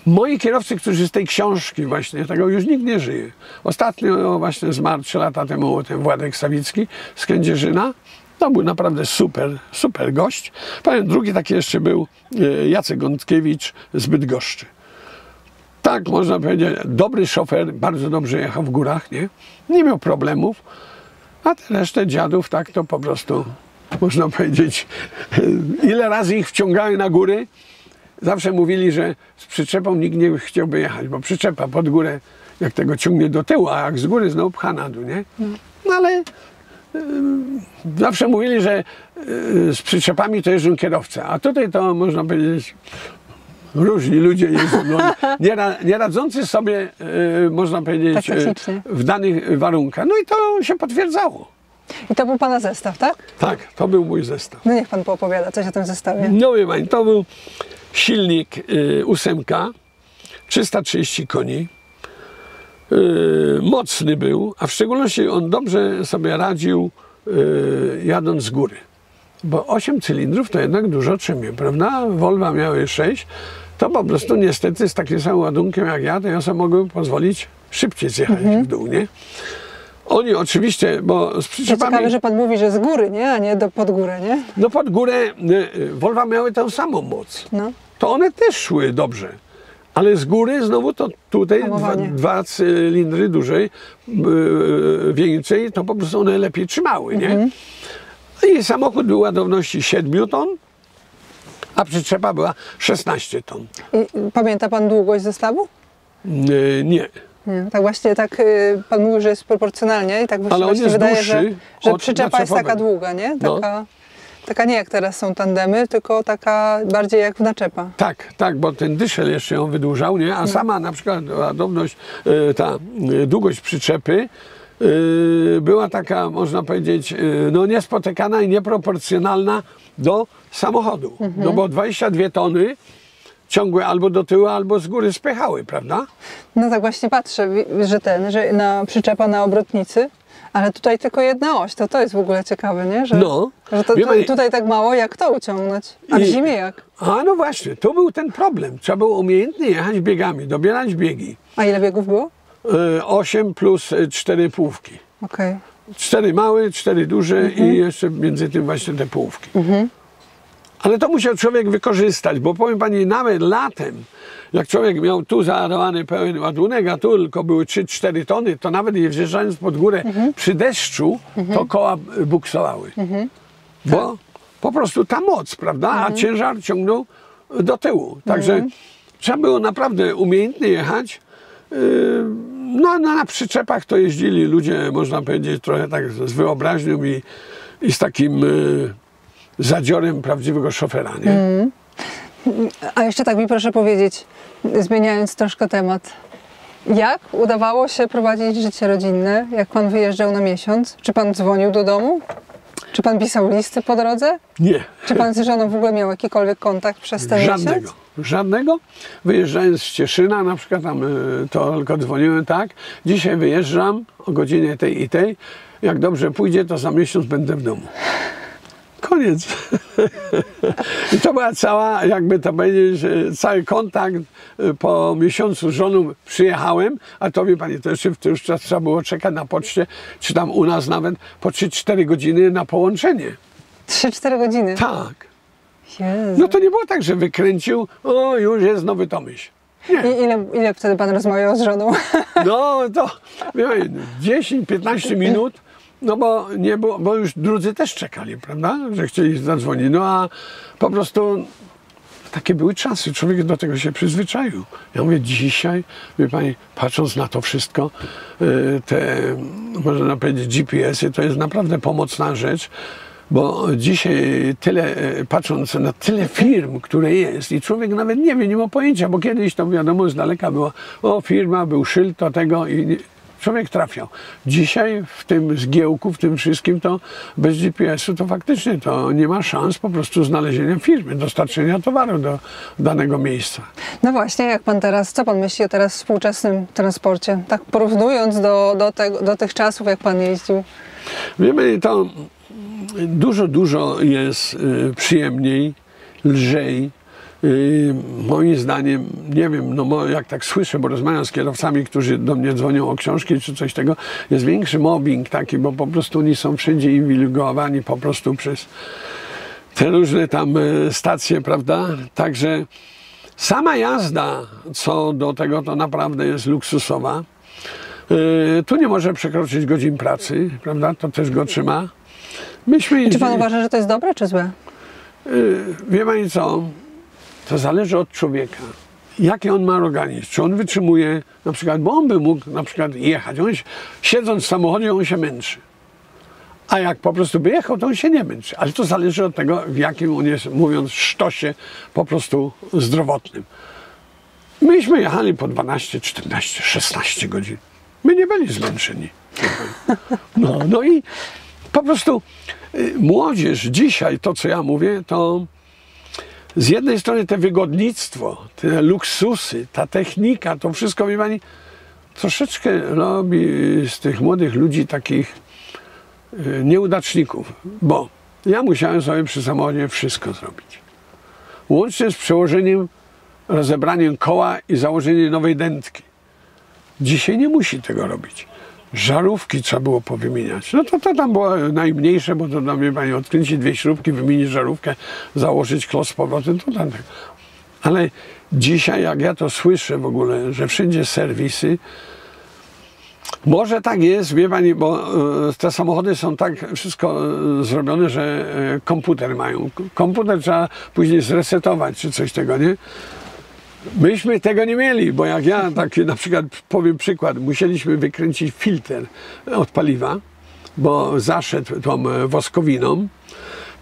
Moi kierowcy, którzy z tej książki właśnie, tego już nikt nie żyje. Ostatnio właśnie zmarł 3 lata temu ten Władek Sawicki z Kędzierzyna. To był naprawdę super gość. Powiem, drugi taki jeszcze był Jacek Gątkiewicz z Bydgoszczy. Tak, można powiedzieć, dobry szofer, bardzo dobrze jechał w górach, nie miał problemów. A te resztę dziadów tak to po prostu, można powiedzieć, ile razy ich wciągały na góry. Zawsze mówili, że z przyczepą nikt nie chciałby jechać, bo przyczepa pod górę, jak tego ciągnie do tyłu, a jak z góry znowu pcha na dół, nie? No ale zawsze mówili, że z przyczepami to jeżdżą kierowcy, a tutaj to można powiedzieć, różni ludzie jeżdżą, no, nie radzący sobie, można powiedzieć, w danych warunkach. No i to się potwierdzało. I to był pana zestaw, tak? Tak, to był mój zestaw. No niech pan poopowiada coś o tym zestawie. No wie pani, to był silnik 8, 330 koni. Mocny był, a w szczególności on dobrze sobie radził jadąc z góry. Bo 8 cylindrów to jednak dużo trzymie, prawda? Volvo miały 6, to po prostu niestety z takim samym ładunkiem jak ja, to ja sobie mogłem pozwolić szybciej zjechać w dół, nie? Oni oczywiście, bo z przyczepami... Ciekawe, że pan mówi, że z góry, nie? A nie pod górę, nie? No pod górę Volvo miały tę samą moc. No. To one też szły dobrze. Ale z góry znowu to tutaj dwa cylindry dłużej, więcej, to po prostu one lepiej trzymały, nie? I samochód był ładowności 7 ton, a przyczepa była 16 ton. I pamięta pan długość zestawu? Nie. Nie. Tak właśnie, tak pan mówił, że jest proporcjonalnie i tak Ale właśnie wydaje, że od przyczepa jest taka długa, nie? Taka nie jak teraz są tandemy, tylko taka bardziej jak w naczepa. Tak, bo ten dyszel jeszcze ją wydłużał, nie? A sama na przykład ładowność, ta długość przyczepy była taka, można powiedzieć, no niespotykana i nieproporcjonalna do samochodu. No bo 22 tony ciągłe albo do tyłu, albo z góry spychały, prawda? No tak właśnie patrzę, że na przyczepa na obrotnicy, ale tutaj tylko jedna oś, to jest w ogóle ciekawe, nie? Że tutaj tak mało, jak to uciągnąć, a w zimie jak? A no właśnie, to był ten problem. Trzeba było umiejętnie jechać biegami, dobierać biegi. A ile biegów było? 8 plus 4 półki. Okej. 4 małe, 4 duże i jeszcze między tym właśnie te półki. Ale to musiał człowiek wykorzystać, bo powiem pani, nawet latem, jak człowiek miał tu załadowany pełen ładunek, a tu tylko były 3-4 tony, to nawet je wjeżdżając pod górę przy deszczu, to koła buksowały. Bo po prostu ta moc, prawda? A ciężar ciągnął do tyłu. Także trzeba było naprawdę umiejętnie jechać. No na przyczepach to jeździli ludzie, można powiedzieć, trochę tak z wyobraźnią i z takim zadziorem prawdziwego szofera, nie? A jeszcze tak mi proszę powiedzieć, zmieniając troszkę temat, jak udawało się prowadzić życie rodzinne, jak pan wyjeżdżał na miesiąc? Czy pan dzwonił do domu? Czy pan pisał listy po drodze? Nie. Czy pan z żoną w ogóle miał jakikolwiek kontakt przez ten miesiąc? Żadnego. Wyjeżdżając z Cieszyna, na przykład tam to tylko dzwoniłem, tak. Dzisiaj wyjeżdżam o godzinie tej i tej. Jak dobrze pójdzie, to za miesiąc będę w domu. Koniec. I to była cała, jakby to powiedzieć, cały kontakt. Po miesiącu z żoną przyjechałem, a to wie pani, to jeszcze już czas trzeba było czekać na poczcie, czy tam u nas nawet po 3-4 godziny na połączenie. 3-4 godziny? Tak. Jezu. No to nie było tak, że wykręcił, o już jest Nowy Tomyśl. Nie. I ile wtedy pan rozmawiał z żoną? No to 10-15 minut. No bo nie było, bo już drudzy też czekali, prawda, że chcieli zadzwonić. No a po prostu takie były czasy, człowiek do tego się przyzwyczaił. Ja mówię, dzisiaj, wie pani, patrząc na to wszystko, te, można powiedzieć, GPS-y, to jest naprawdę pomocna rzecz, bo dzisiaj tyle, patrząc na tyle firm, które jest i człowiek nawet nie wie, nie ma pojęcia, bo kiedyś to wiadomo, z daleka było, o firma, był szyld do tego i człowiek trafiał. Dzisiaj w tym zgiełku, w tym wszystkim, to bez GPS-u to faktycznie to nie ma szans po prostu znalezienia firmy, dostarczenia towaru do danego miejsca. No właśnie, jak pan teraz, co pan myśli o teraz współczesnym transporcie? Tak porównując do tych czasów, jak pan jeździł. Wiemy, to dużo jest przyjemniej, lżej. Moim zdaniem, nie wiem, no bo jak tak słyszę, bo rozmawiam z kierowcami, którzy do mnie dzwonią o książki czy coś tego, jest większy mobbing taki, bo po prostu oni są wszędzie inwigilowani po prostu przez te różne tam stacje, prawda? Także sama jazda co do tego to naprawdę jest luksusowa. Tu nie może przekroczyć godzin pracy, prawda? To też go trzyma. Czy pan uważa, że to jest dobre czy złe? Wie pani co? To zależy od człowieka. Jaki on ma organizm? Czy on wytrzymuje, na przykład, bo on by mógł na przykład jechać. Siedząc w samochodzie, on się męczy. A jak po prostu by jechał, to on się nie męczy. Ale to zależy od tego, w jakim on jest, mówiąc, sztosie po prostu zdrowotnym. Myśmy jechali po 12, 14, 16 godzin. My nie byli zmęczeni. No i po prostu młodzież dzisiaj, to co ja mówię, to z jednej strony te wygodnictwo, te luksusy, ta technika, to wszystko, wie pani, troszeczkę robi z tych młodych ludzi takich nieudaczników, bo Ja musiałem sobie przy samochodzie wszystko zrobić. Łącznie z przełożeniem, rozebraniem koła i założeniem nowej dętki. Dzisiaj nie musi tego robić. Żarówki trzeba było powymieniać. No to tam było najmniejsze, bo to tam, wie pani, odkręcić 2 śrubki, wymienić żarówkę, założyć klos z powrotem, to tam tak. Ale dzisiaj, jak ja to słyszę w ogóle, że wszędzie serwisy, może tak jest, wie pani, bo te samochody są tak wszystko zrobione, że komputer mają. Komputer trzeba później zresetować, czy coś tego, nie? Myśmy tego nie mieli, bo jak ja taki na przykład powiem przykład, musieliśmy wykręcić filtr od paliwa, bo zaszedł tą woskowiną,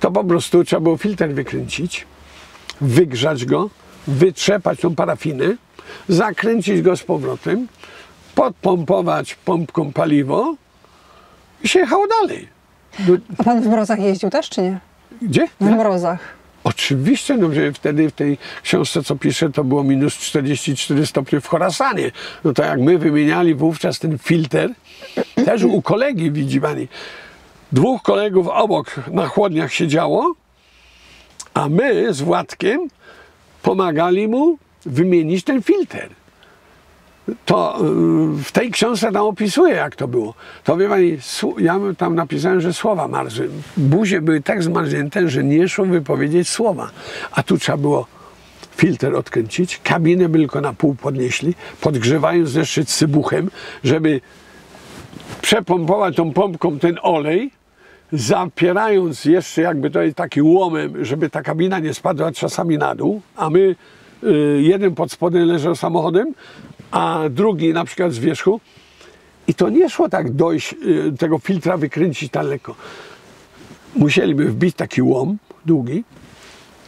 to po prostu trzeba było filtr wykręcić, wygrzać go, wytrzepać tą parafinę, zakręcić go z powrotem, podpompować pompką paliwo i się jechało dalej. A pan w mrozach jeździł też, czy nie? Gdzie? W mrozach. Oczywiście, no, że wtedy w tej książce, co piszę, to było minus 44 stopnie w Chorasanie. No to jak my wymieniali wówczas ten filtr, też u kolegi, widzi pani, 2 kolegów obok na chłodniach siedziało, a my z Władkiem pomagali mu wymienić ten filtr. To w tej książce tam opisuję, jak to było. To wie pani, ja tam napisałem, że słowa marzły. Buzie były tak zmarznięte, że nie szło wypowiedzieć słowa. A tu trzeba było filtr odkręcić, kabinę by tylko na pół podnieśli, podgrzewając jeszcze cybuchem, żeby przepompować tą pompką ten olej, zapierając jeszcze jakby to jest taki łomem, żeby ta kabina nie spadła czasami na dół, a my jeden pod spodem leżał samochodem, a drugi na przykład z wierzchu. I to nie szło tak dojść, tego filtra wykręcić tak lekko. Musieliby wbić taki łom długi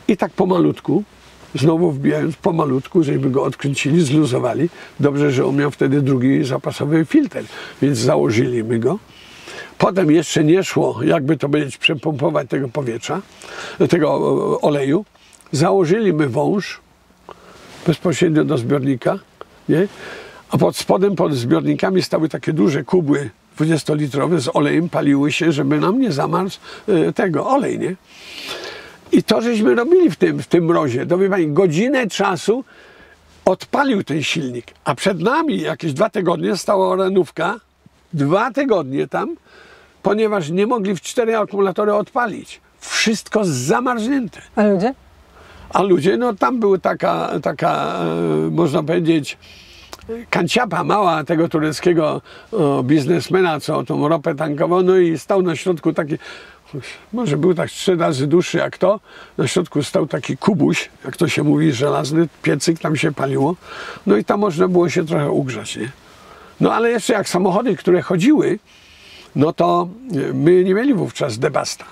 i tak pomalutku, znowu wbijając pomalutku, żeśmy go odkręcili, zluzowali. Dobrze, że on miał wtedy drugi zapasowy filtr, więc założyliśmy go. Potem jeszcze nie szło, jakby to powiedzieć, przepompować tego powietrza, tego oleju. Założyliśmy wąż bezpośrednio do zbiornika, nie? A pod spodem, pod zbiornikami stały takie duże kubły 20-litrowe z olejem, paliły się, żeby nam nie zamarzł tego olej, nie? I to żeśmy robili w tym mrozie. To wie pani, godzinę czasu odpalił ten silnik, a przed nami jakieś 2 tygodnie stała renówka, 2 tygodnie tam, ponieważ nie mogli w 4 akumulatory odpalić. Wszystko zamarznięte. A ludzie? A ludzie, no tam była taka można powiedzieć, kanciapa mała tego tureckiego biznesmena, co tą ropę tankował, no i stał na środku taki, może był tak 3 razy dłuższy jak to, na środku stał taki kubuś, jak to się mówi, żelazny, piecyk, tam się paliło, no i tam można było się trochę ugrzać, nie? No ale jeszcze jak samochody, które chodziły, no to my nie mieli wówczas debasta.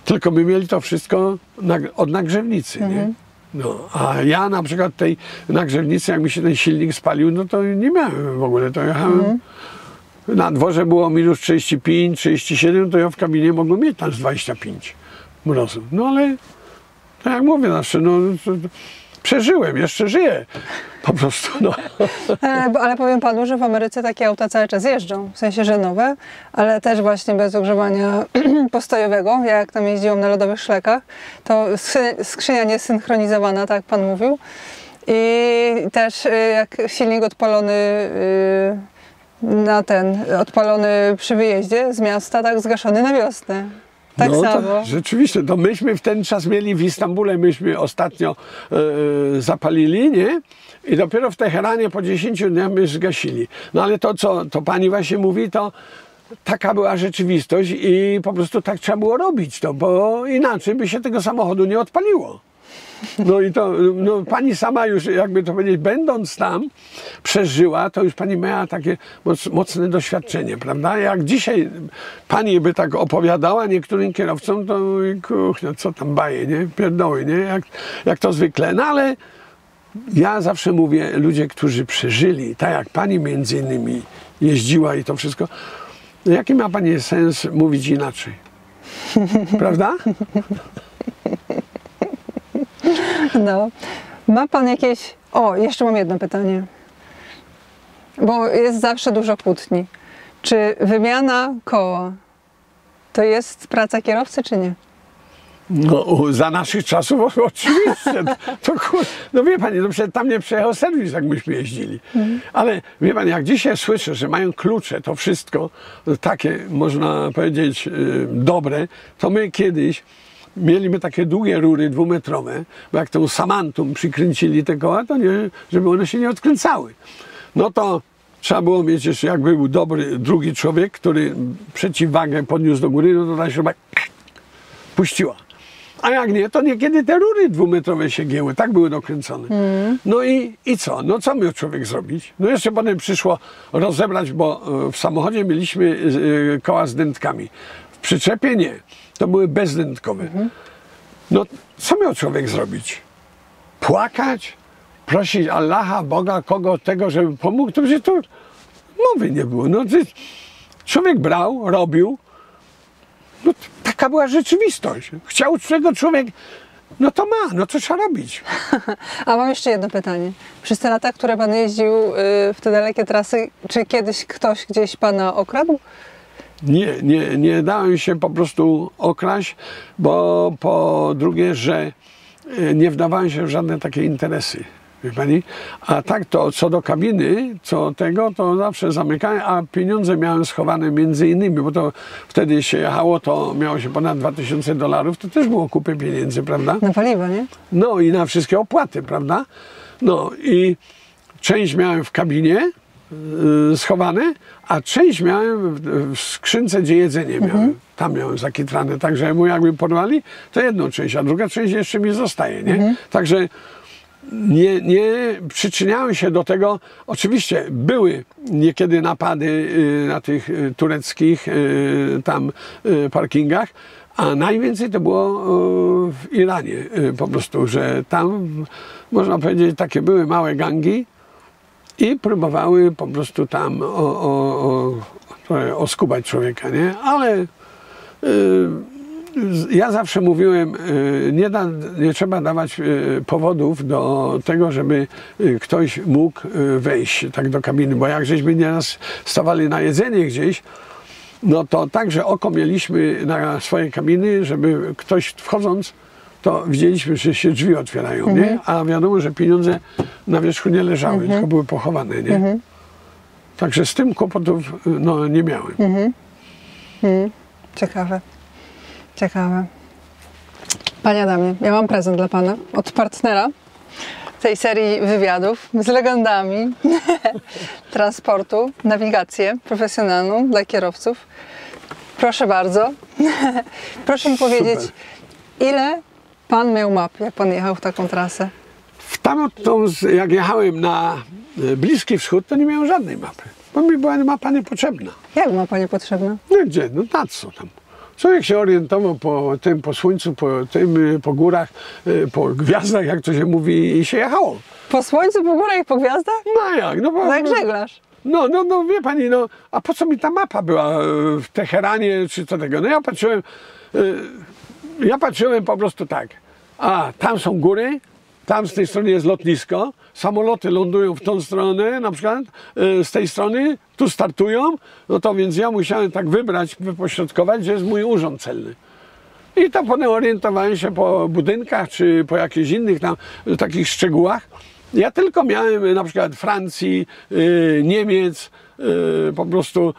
Tylko my mieli to wszystko od nagrzewnicy, nie? No, a ja na przykład tej nagrzewnicy, jak mi się ten silnik spalił, no to nie miałem w ogóle, to jechałem, na dworze było minus 35, 37, to ja w kabinie mogłem mieć tam z 25 mrozu. No ale, tak jak mówię zawsze, no przeżyłem, jeszcze żyję. Po prostu, no. Ale powiem panu, że w Ameryce takie auta cały czas jeżdżą, w sensie, że nowe, ale też właśnie bez ogrzewania postojowego. Ja jak tam jeździłam na lodowych szlekach, to skrzynia niesynchronizowana, tak jak pan mówił. I też jak silnik odpalony odpalony przy wyjeździe z miasta, tak zgaszony na wiosnę. Tak no, samo. Rzeczywiście, to myśmy w ten czas mieli w Istambule, myśmy ostatnio zapalili, nie? I dopiero w Teheranie po 10 dniach my zgasili. No ale to, co to pani właśnie mówi, to taka była rzeczywistość i po prostu tak trzeba było robić to, bo inaczej by się tego samochodu nie odpaliło. No i to, no, pani sama już, jakby to powiedzieć, będąc tam, przeżyła, to już pani miała takie mocne doświadczenie, prawda? Jak dzisiaj pani by tak opowiadała niektórym kierowcom, to kuchnia, co tam baje, nie? Pierdoły, nie? Jak to zwykle. No ale ja zawsze mówię, ludzie, którzy przeżyli, tak jak pani między innymi jeździła i to wszystko, no jaki ma pani sens mówić inaczej? Prawda? No. Ma pan jakieś... O, jeszcze mam jedno pytanie. Bo jest zawsze dużo kłótni. Czy wymiana koła to jest praca kierowcy, czy nie? No, za naszych czasów oczywiście. No wie pani, no przecież tam nie przejechał serwis, jak myśmy jeździli. Ale wie pani, jak dzisiaj słyszę, że mają klucze, to wszystko takie, można powiedzieć, dobre, to my kiedyś mieliśmy takie długie rury dwumetrowe, bo jak tą samantą przykręcili te koła, to nie, żeby one się nie odkręcały. No to trzeba było mieć jeszcze, jakby był dobry drugi człowiek, który przeciwwagę podniósł do góry, no to ta śruba puściła. A jak nie, to niekiedy te rury dwumetrowe się gięły, tak były dokręcone. No i co? No co miał człowiek zrobić? No jeszcze potem przyszło rozebrać, bo w samochodzie mieliśmy koła z dętkami. W przyczepie nie. To były bezdętkowe. No co miał człowiek zrobić? Płakać? Prosić Allaha, Boga, kogo, tego, żeby pomógł? To przecież to mowy nie było. No, człowiek brał, robił. No, taka była rzeczywistość. Chciał czego człowiek, no to ma, no to trzeba robić. A mam jeszcze jedno pytanie. Przez te lata, które pan jeździł w te dalekie trasy, czy kiedyś ktoś gdzieś pana okradł? Nie dałem się po prostu okraść, bo po drugie, że nie wdawałem się w żadne takie interesy. Wie pani? A tak to co do kabiny, co tego, to zawsze zamykałem, a pieniądze miałem schowane między innymi, bo to wtedy się jechało, to miało się ponad $2000, to też było kupę pieniędzy, prawda? Na paliwo, nie? No i na wszystkie opłaty, prawda? No i część miałem w kabinie schowane, a część miałem w skrzynce, gdzie jedzenie miałem. Tam miałem zakitrane, także mu jakby porwali, to jedną część, a druga część jeszcze mi zostaje, nie? Także nie przyczyniałem się do tego. Oczywiście były niekiedy napady na tych tureckich tam parkingach, a najwięcej to było w Iranie po prostu, że tam można powiedzieć takie były małe gangi i próbowały po prostu tam oskubać człowieka, nie? Ale ja zawsze mówiłem, nie trzeba dawać powodów do tego, żeby ktoś mógł wejść tak do kabiny, bo jak żeśmy nieraz stawali na jedzenie gdzieś, no to także oko mieliśmy na swoje kabiny, żeby ktoś wchodząc, to widzieliśmy, że się drzwi otwierają, nie? A wiadomo, że pieniądze na wierzchu nie leżały, tylko były pochowane, nie? Także z tym kłopotów no, nie miałem. Ciekawe. Ciekawe. Panie Adamie, ja mam prezent dla pana od partnera tej serii wywiadów z legendami transportu, nawigację profesjonalną dla kierowców. Proszę bardzo. Proszę mi powiedzieć, ile pan miał map, jak pan jechał w taką trasę? Jak jechałem na Bliski Wschód, to nie miałem żadnej mapy, bo mi była mapa niepotrzebna. Jak mapa niepotrzebna? No gdzie? No na co tam? Człowiek się orientował po słońcu, po górach, po gwiazdach, jak to się mówi, i się jechało. Po słońcu, po górach i po gwiazdach? No jak? No jak żeglarz. No wie pani, no a po co mi ta mapa była w Teheranie czy co tego? No ja patrzyłem po prostu tak, a tam są góry, tam z tej strony jest lotnisko, samoloty lądują w tą stronę, na przykład z tej strony, tu startują, no to więc ja musiałem tak wybrać, wypośrodkować, gdzie jest mój urząd celny. I to potem orientowałem się po budynkach, czy po jakichś innych tam takich szczegółach. Ja tylko miałem na przykład Francji, Niemiec, po prostu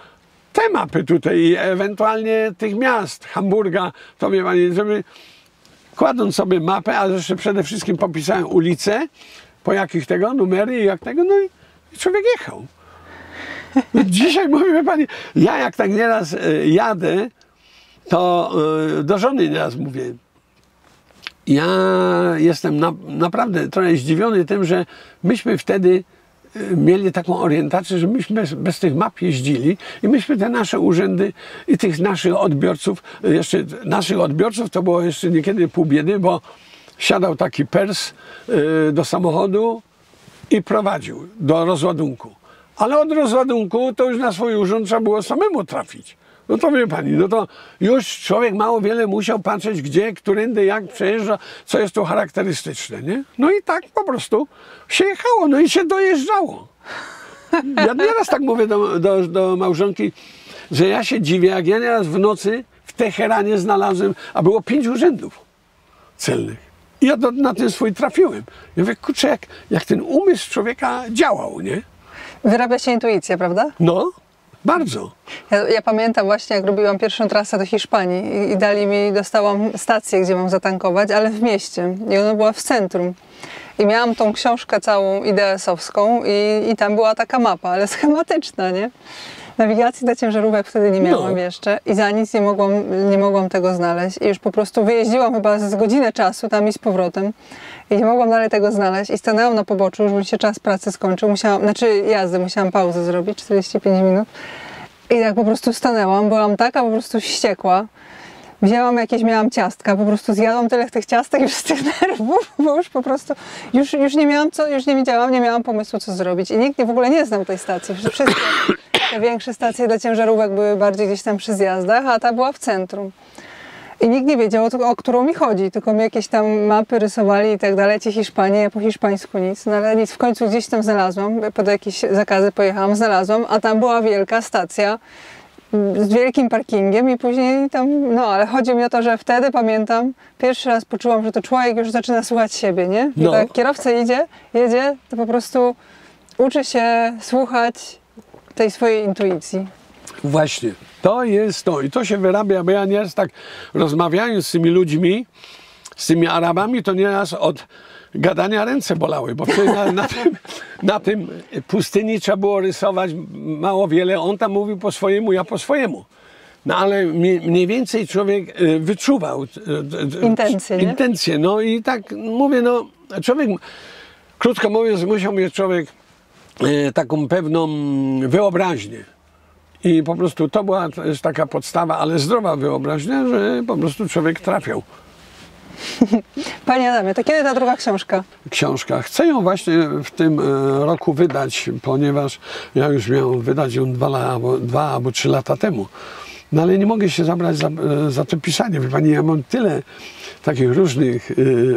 te mapy tutaj, ewentualnie tych miast, Hamburga, to wie pani, żeby kładąc sobie mapę, a jeszcze przede wszystkim popisałem ulice, po jakich tego, numery i jak tego, no i człowiek jechał. No dzisiaj mówię pani, ja jak tak nieraz jadę, to do żony nieraz mówię, ja jestem naprawdę trochę zdziwiony tym, że myśmy wtedy mieli taką orientację, że myśmy bez tych map jeździli i myśmy te nasze urzędy i tych naszych odbiorców, jeszcze naszych odbiorców to było jeszcze niekiedy pół biedy, bo siadał taki Pers do samochodu i prowadził do rozładunku. Ale od rozładunku to już na swój urząd trzeba było samemu trafić. No to wie pani, no to już człowiek mało wiele musiał patrzeć, gdzie, którędy, jak przejeżdża, co jest tu charakterystyczne, nie? No i tak po prostu się jechało, no i się dojeżdżało. Ja nieraz tak mówię do małżonki, że ja się dziwię, jak ja nieraz w nocy w Teheranie znalazłem, a było 5 urzędów. celnych. I ja na ten swój trafiłem. Ja mówię, kurczę, jak ten umysł człowieka działał, nie? Wyrabia się intuicja, prawda? No, bardzo. Ja pamiętam właśnie, jak robiłam pierwszą trasę do Hiszpanii i dostałam stację, gdzie mam zatankować, ale w mieście. I ona była w centrum. I miałam tą książkę całą IDS-owską i tam była taka mapa, ale schematyczna, nie? Nawigacji dla ciężarówek wtedy nie miałam jeszcze i za nic nie mogłam tego znaleźć. I już po prostu wyjeździłam chyba z godzinę czasu tam i z powrotem i nie mogłam dalej tego znaleźć. I stanęłam na poboczu, już mi się czas pracy skończył. Musiałam pauzę zrobić, 45 minut. I tak po prostu stanęłam, byłam taka po prostu wściekła. Miałam ciastka, po prostu zjadłam tyle tych ciastek już z tych nerwów, bo już po prostu, już nie miałam już nie wiedziałam, nie miałam pomysłu co zrobić. I nikt w ogóle nie znał tej stacji. Wszystkie te większe stacje dla ciężarówek były bardziej gdzieś tam przy zjazdach, a ta była w centrum. I nikt nie wiedział, o którą mi chodzi, tylko mi jakieś tam mapy rysowali i tak dalej, ci Hiszpanie, ja po hiszpańsku nic, no ale nic, w końcu gdzieś tam znalazłam, pod jakieś zakazy pojechałam, znalazłam, a tam była wielka stacja, z wielkim parkingiem i później tam, no ale chodzi mi o to, że wtedy pamiętam, pierwszy raz poczułam, że to człowiek już zaczyna słuchać siebie, nie? No. Tak kierowca jedzie, to po prostu uczy się słuchać tej swojej intuicji. Właśnie, to jest to i to się wyrabia, bo ja nieraz tak rozmawiając z tymi ludźmi, z tymi Arabami, to nieraz od gadania ręce bolały, bo na tym pustyni trzeba było rysować mało wiele. On tam mówił po swojemu, ja po swojemu. No ale mniej więcej człowiek wyczuwał intencje. No i tak mówię, no człowiek, krótko mówiąc, musiał mieć człowiek taką pewną wyobraźnię. I po prostu to była taka podstawa, ale zdrowa wyobraźnia, że po prostu człowiek trafiał. Panie Adamie, to kiedy ta druga książka? Książka. Chcę ją właśnie w tym roku wydać, ponieważ ja już miałem wydać ją 2 albo 3 lata temu. No ale nie mogę się zabrać za to pisanie. Wie pani, ja mam tyle takich różnych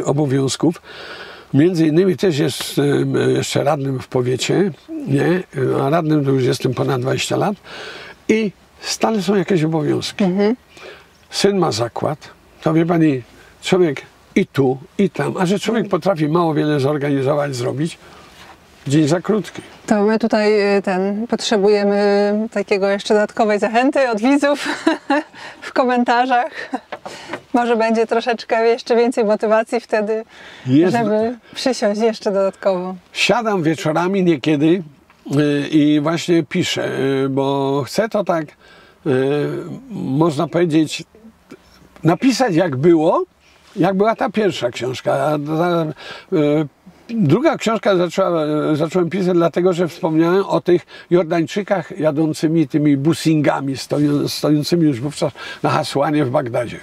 obowiązków. Między innymi też jestem jeszcze radnym w powiecie, nie? A radnym to już jestem ponad 20 lat i stale są jakieś obowiązki. Syn ma zakład, to wie pani, człowiek i tu, i tam, a że człowiek potrafi mało wiele zorganizować, zrobić, dzień za krótki. To my tutaj potrzebujemy takiego jeszcze dodatkowej zachęty od widzów w komentarzach. Może będzie troszeczkę jeszcze więcej motywacji wtedy, żeby przysiąść jeszcze dodatkowo. Siadam wieczorami niekiedy i właśnie piszę, bo chcę to tak, można powiedzieć, napisać jak była ta pierwsza książka. Druga książka zacząłem pisać dlatego, że wspomniałem o tych Jordańczykach jadącymi tymi busingami, stojącymi już wówczas na Hasłanie w Bagdadzie.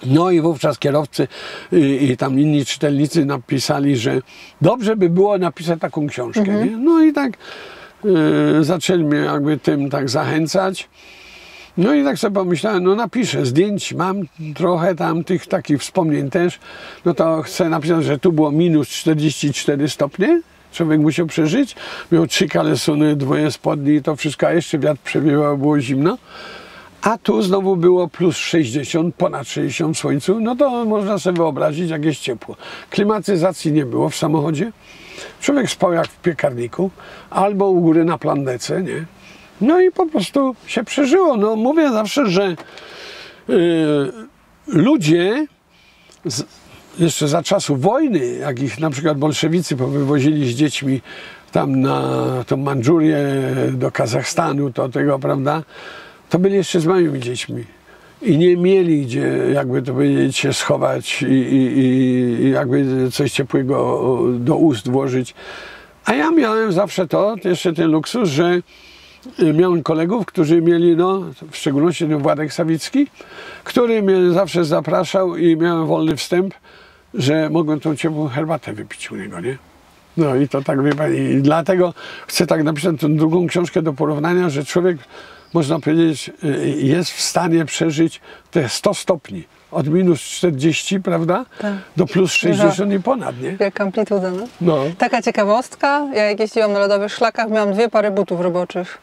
No i wówczas kierowcy i tam inni czytelnicy napisali, że dobrze by było napisać taką książkę. Nie? No i tak zaczęli mnie jakby tym tak zachęcać. No i tak sobie pomyślałem, no napiszę, zdjęć mam trochę tam tych takich wspomnień też, no to chcę napisać, że tu było minus 44 stopnie, człowiek musiał przeżyć, miał 3 kalesuny, 2 spodni i to wszystko, a jeszcze wiatr przewiewał, było zimno, a tu znowu było plus 60, ponad 60 w słońcu, no to można sobie wyobrazić, jak jest ciepło. Klimatyzacji nie było w samochodzie, człowiek spał jak w piekarniku, albo u góry na plandece, nie? No i po prostu się przeżyło. No mówię zawsze, że ludzie jeszcze za czasów wojny, jak ich na przykład bolszewicy powywozili z dziećmi tam na tą Mandżurię, do Kazachstanu, to tego, prawda, to byli jeszcze z małymi dziećmi. I nie mieli gdzie, jakby to powiedzieć, się schować i jakby coś ciepłego do ust włożyć. A ja miałem zawsze jeszcze ten luksus, że miałem kolegów, którzy mieli, no, w szczególności ten Władek Sawicki, który mnie zawsze zapraszał i miałem wolny wstęp, że mogłem tą ciepłą herbatę wypić u niego, nie? No i to tak, wie pani, i dlatego chcę tak napisać tę drugą książkę do porównania, że człowiek, można powiedzieć, jest w stanie przeżyć te 100 stopni. Od minus 40, prawda, do plus 60 i ponad, nie? Wielka amplituda, no. Taka ciekawostka, ja jak jeździłam na lodowych szlakach, miałam 2 pary butów roboczych.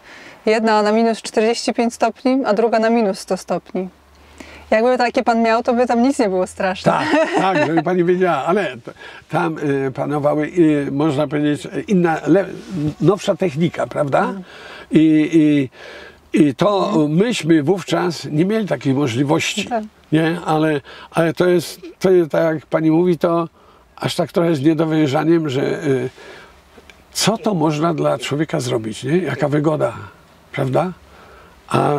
Jedna na minus 45 stopni, a druga na minus 100 stopni. Jakby takie pan miał, to by tam nic nie było straszne. Tak, żeby pani wiedziała, ale tam panowały, można powiedzieć, inna, nowsza technika, prawda? I to myśmy wówczas nie mieli takiej możliwości, Tak. nie? Ale to jest, tak jak pani mówi, to aż tak trochę z niedowierzaniem, że co to można dla człowieka zrobić, nie? Jaka wygoda, prawda?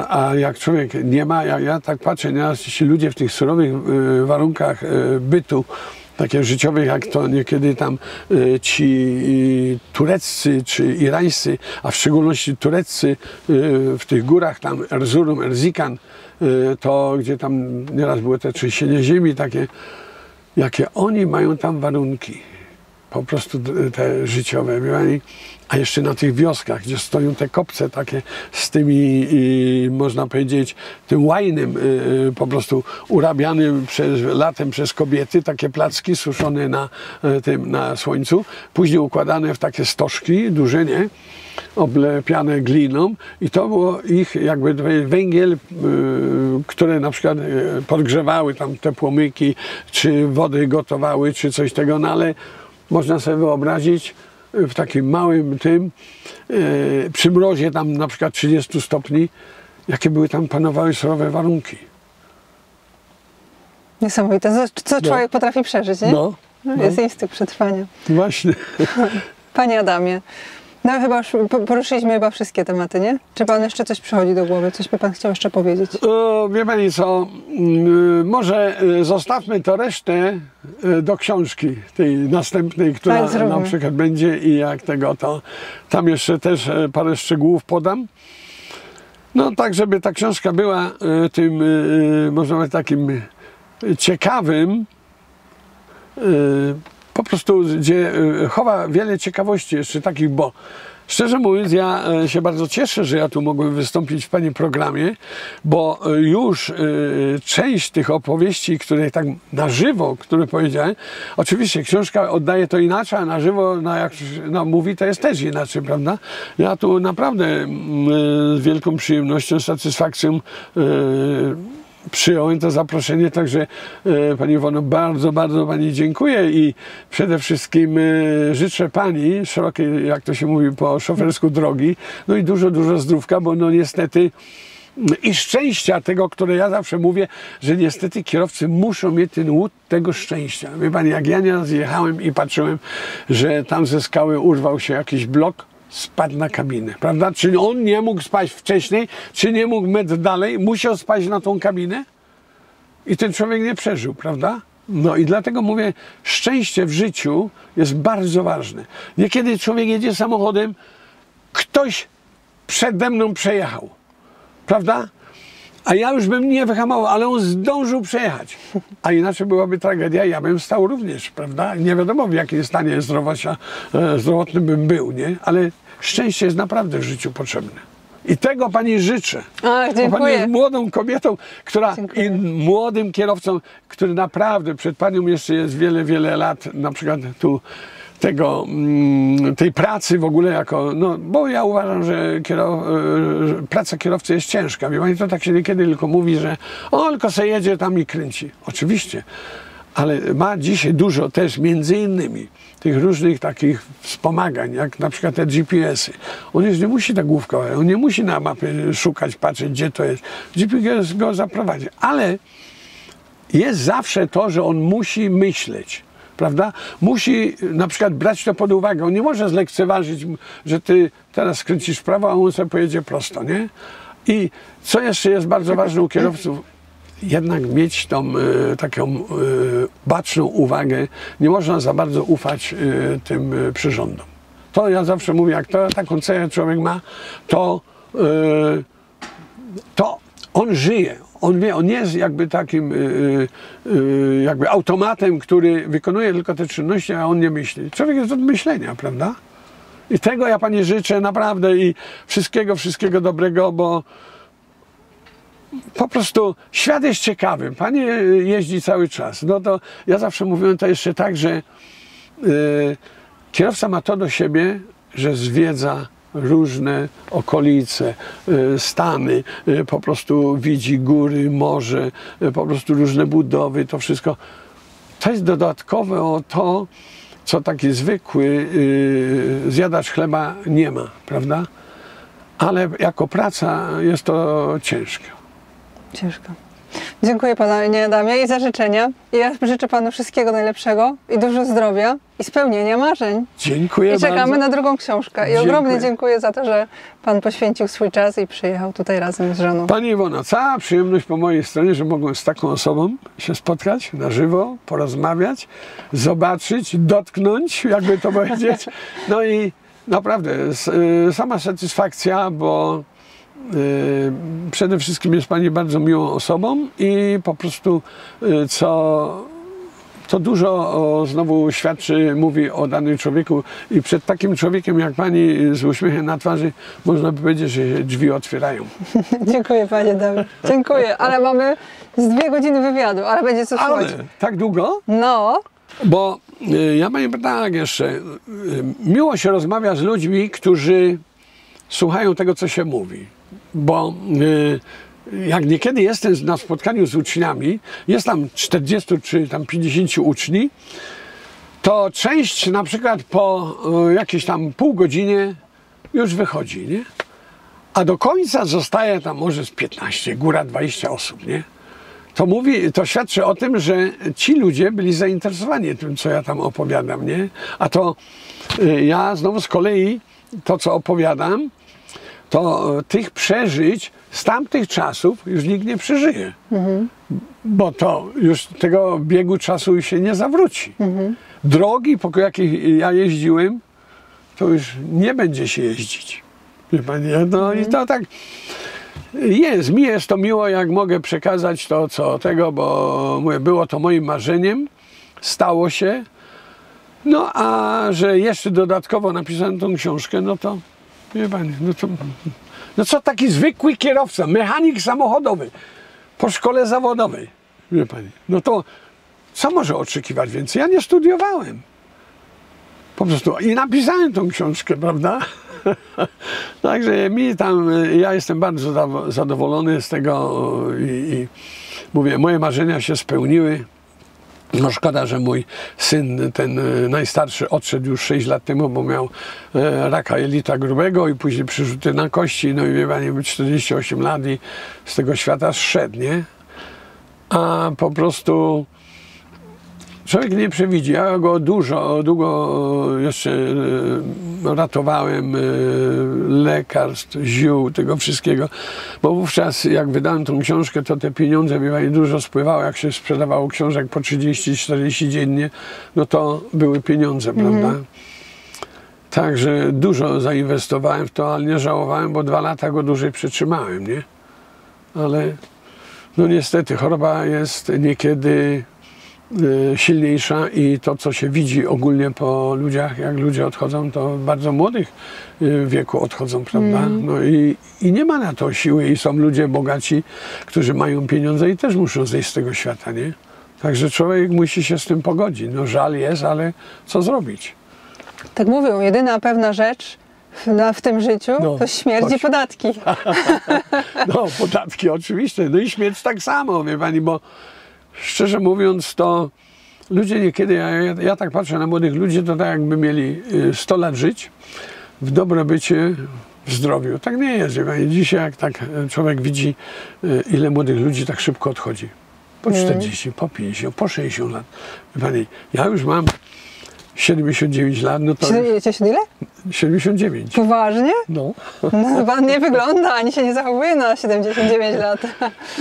A jak człowiek nie ma, ja tak patrzę, nieraz ci ludzie w tych surowych warunkach bytu, takie życiowych, jak to niekiedy tam ci tureccy czy irańscy, a w szczególności tureccy w tych górach tam Erzurum, Erzikan, to gdzie tam nieraz były te trzęsienie ziemi takie, jakie oni mają tam warunki, po prostu te życiowe, a jeszcze na tych wioskach, gdzie stoją te kopce takie z tymi, można powiedzieć, tym łajnem po prostu urabianym latem przez kobiety, takie placki suszone na słońcu, później układane w takie stożki duże, nie? Oblepiane gliną i to było ich jakby węgiel, które na przykład podgrzewały tam te płomyki, czy wody gotowały, czy coś tego, no ale można sobie wyobrazić w takim małym tym, przy mrozie tam na przykład 30 stopni, jakie były tam panowały surowe warunki. Niesamowite. Co człowiek potrafi przeżyć, nie? No. Jest instynkt przetrwania. Właśnie. Panie Adamie, no chyba już poruszyliśmy chyba wszystkie tematy, nie? Czy pan jeszcze coś przychodzi do głowy? Coś by pan chciał jeszcze powiedzieć? Wie pani co, może zostawmy to resztę do książki tej następnej, która Tak, na przykład będzie i jak tego, to tam jeszcze też parę szczegółów podam. No tak, żeby ta książka była tym, można powiedzieć, takim ciekawym, po prostu, gdzie chowa wiele ciekawości jeszcze takich, bo szczerze mówiąc, ja się bardzo cieszę, że ja tu mogłem wystąpić w pani programie, bo już część tych opowieści, które tak na żywo, które powiedziałem, oczywiście książka oddaje to inaczej, a na żywo, jak mówi, to jest też inaczej, prawda? Ja tu naprawdę z wielką przyjemnością, satysfakcją przyjąłem to zaproszenie, także pani Iwono, bardzo, bardzo pani dziękuję i przede wszystkim życzę pani szerokiej, jak to się mówi po szofersku, drogi, no i dużo, dużo zdrówka, bo no niestety i szczęścia tego, które ja zawsze mówię, że niestety kierowcy muszą mieć ten łód tego szczęścia. Wie pani, jak ja nieraz jechałem i patrzyłem, że tam ze skały urwał się jakiś blok, spadł na kabinę, prawda? Czy on nie mógł spaść wcześniej, czy nie mógł metr dalej, musiał spaść na tą kabinę i ten człowiek nie przeżył, prawda? No i dlatego mówię, szczęście w życiu jest bardzo ważne. Niekiedy człowiek jedzie samochodem, ktoś przede mną przejechał, prawda? A ja już bym nie wyhamował, ale on zdążył przejechać. A inaczej byłaby tragedia, ja bym stał również, prawda? Nie wiadomo, w jakim stanie zdrowotnym bym był, nie? Ale szczęście jest naprawdę w życiu potrzebne. I tego pani życzę. Ach, dziękuję. Bo pani jest młodą kobietą, i młodym kierowcą, który naprawdę przed panią jeszcze jest wiele, wiele lat, na przykład tu tej pracy w ogóle jako, no bo ja uważam, że praca kierowcy jest ciężka. Wie pani, to tak się niekiedy tylko mówi, że tylko se jedzie tam i kręci. Oczywiście, ale ma dzisiaj dużo też między innymi tych różnych takich wspomagań, jak na przykład te GPS-y. On już nie musi tak główkować, on nie musi na mapie szukać, patrzeć, gdzie to jest. GPS go zaprowadzi, ale jest zawsze to, że on musi myśleć. Prawda? Musi na przykład brać to pod uwagę. On nie może zlekceważyć, że ty teraz skręcisz w prawo, a on sobie pojedzie prosto, nie? I co jeszcze jest bardzo ważne u kierowców? Jednak mieć tą taką baczną uwagę. Nie można za bardzo ufać tym przyrządom. To ja zawsze mówię, jak taką cechę człowiek ma, to on żyje. On wie, on nie jest jakby takim jakby automatem, który wykonuje tylko te czynności, a on nie myśli. Człowiek jest od myślenia, prawda? I tego ja pani życzę naprawdę i wszystkiego dobrego, bo po prostu świat jest ciekawy. Pani jeździ cały czas. No to ja zawsze mówiłem to jeszcze tak, że kierowca ma to do siebie, że zwiedza różne okolice, stany, po prostu widzi góry, morze, po prostu różne budowy, to wszystko. To jest dodatkowe o to, co taki zwykły zjadacz chleba nie ma, prawda? Ale jako praca jest to ciężko. Ciężko. Dziękuję Panie Adamie i za życzenia. I ja życzę Panu wszystkiego najlepszego i dużo zdrowia i spełnienia marzeń. Dziękuję bardzo. I czekamy na drugą książkę. I ogromnie dziękuję za to, że Pan poświęcił swój czas i przyjechał tutaj razem z żoną. Pani Iwono, cała przyjemność po mojej stronie, że mogłem z taką osobą się spotkać na żywo, porozmawiać, zobaczyć, dotknąć, jakby to powiedzieć. No i naprawdę sama satysfakcja, bo przede wszystkim jest Pani bardzo miłą osobą i po prostu to dużo znowu świadczy, mówi o danym człowieku i przed takim człowiekiem jak Pani z uśmiechem na twarzy można by powiedzieć, że się drzwi otwierają. Dziękuję Panie Adamie. Dziękuję, ale mamy z 2 godziny wywiadu, ale będzie co słuchać. Ale tak długo? No. Bo ja Pani tak jeszcze, miło się rozmawia z ludźmi, którzy słuchają tego, co się mówi. Bo jak niekiedy jestem na spotkaniu z uczniami, jest tam 40 czy tam 50 uczni, to część na przykład po jakieś tam pół godzinie już wychodzi, nie? A do końca zostaje tam może z 15, góra 20 osób, nie? To świadczy o tym, że ci ludzie byli zainteresowani tym, co ja tam opowiadam, nie? A to ja znowu z kolei to, co opowiadam, to tych przeżyć z tamtych czasów już nikt nie przeżyje. Bo to już tego biegu czasu się nie zawróci. Drogi, po jakich ja jeździłem, to już nie będzie się jeździć. Wie Pani, no i to tak mi jest to miło, jak mogę przekazać to, co tego, bo mówię, było to moim marzeniem, stało się. No a że jeszcze dodatkowo napisałem tą książkę, no to wie Pani, no co taki zwykły kierowca, mechanik samochodowy po szkole zawodowej, wie Pani, no to co może oczekiwać więcej? Ja nie studiowałem. Po prostu i napisałem tą książkę, prawda? Także ja jestem bardzo zadowolony z tego i mówię, moje marzenia się spełniły. No szkoda, że mój syn, ten najstarszy, odszedł już 6 lat temu, bo miał raka jelita grubego i później przyrzuty na kości. No i wie Pani, 48 lat i z tego świata zszedł, nie? A po prostu człowiek nie przewidzi. Ja go długo jeszcze ratowałem, lekarstw, ziół, tego wszystkiego. Bo wówczas, jak wydałem tą książkę, to te pieniądze, wie Pani, dużo spływało. Jak się sprzedawało książek po 30-40 dziennie, no to były pieniądze, prawda? Także dużo zainwestowałem w to, ale nie żałowałem, bo 2 lata go dłużej przetrzymałem, nie? Ale no niestety choroba jest niekiedy silniejsza i to, co się widzi ogólnie po ludziach, jak ludzie odchodzą, to w bardzo młodych wieku odchodzą, prawda? No i nie ma na to siły i są ludzie bogaci, którzy mają pieniądze i też muszą zejść z tego świata, nie? Także człowiek musi się z tym pogodzić. No żal jest, ale co zrobić? Tak mówią, jedyna pewna rzecz w tym życiu to śmierć i podatki. No podatki oczywiście, no i śmierć tak samo, wie Pani, bo szczerze mówiąc, to ludzie niekiedy, ja tak patrzę na młodych ludzi, to tak jakby mieli 100 lat żyć w dobrobycie, w zdrowiu. Tak nie jest. Dzisiaj jak tak człowiek widzi, ile młodych ludzi tak szybko odchodzi. Po 40, po 50, po 60 lat. Pani, ja już mam 79 lat, no to... 79 ile? 79. Poważnie? No. No Pan nie wygląda, ani się nie zachowuje na 79 lat.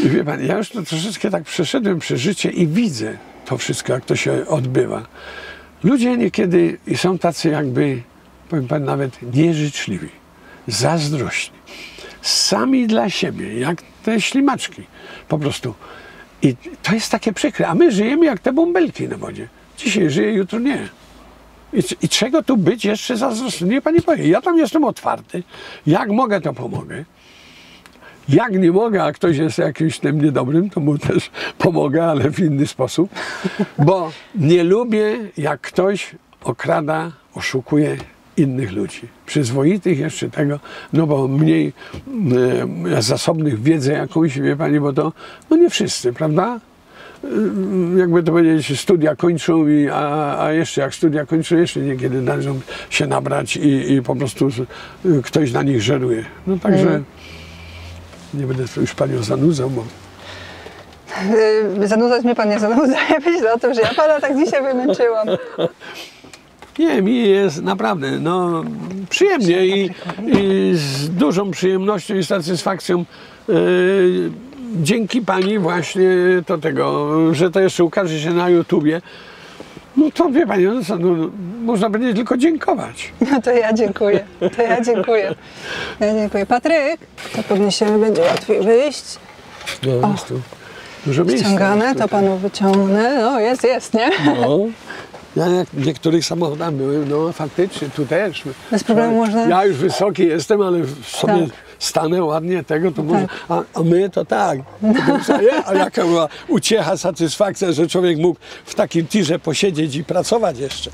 I wie Pani, ja już to troszeczkę tak przeszedłem przez życie i widzę to wszystko, jak to się odbywa. Ludzie niekiedy są tacy jakby, powiem Pani, nawet nieżyczliwi, zazdrośni. Sami dla siebie, jak te ślimaczki po prostu. I to jest takie przykre, a my żyjemy jak te bąbelki na wodzie. Dzisiaj żyję, jutro nie. I czego tu być jeszcze zazdrosny? Nie Pani powie, ja tam jestem otwarty. Jak mogę, to pomogę. Jak nie mogę, a ktoś jest jakimś tym niedobrym, to mu też pomogę, ale w inny sposób. Bo nie lubię, jak ktoś okrada, oszukuje innych ludzi. Przyzwoitych jeszcze tego, no bo mniej zasobnych w wiedzę jakąś, wie pani, bo to no nie wszyscy, prawda? Jakby to powiedzieć, studia kończą, a jeszcze jak studia kończą, jeszcze niekiedy należą się nabrać i po prostu ktoś na nich żeruje. No także nie będę już panią zanudzał, bo... Zanudzać mnie pan nie zanudza. Ja myślę o tym, że ja pana tak dzisiaj wymęczyłam. Nie, mi jest naprawdę no, przyjemnie i z dużą przyjemnością i satysfakcją dzięki pani właśnie do tego, że to jeszcze ukaże się na YouTubie. No to wie pani, no, można będzie tylko dziękować. No to ja dziękuję. To ja dziękuję. Ja dziękuję. Patryk, to pewnie się będzie łatwiej wyjść. No, jest tu dużo miejsca. Ściągane, to panu wyciągnę. No jest, nie? No. Ja jak w niektórych samochodach byłem, no faktycznie, tu też. Bez problemu można... Ja już wysoki jestem, ale sobie Tak. stanę ładnie tego, to można. A my to tak. A jaka była uciecha, satysfakcja, że człowiek mógł w takim tirze posiedzieć i pracować jeszcze.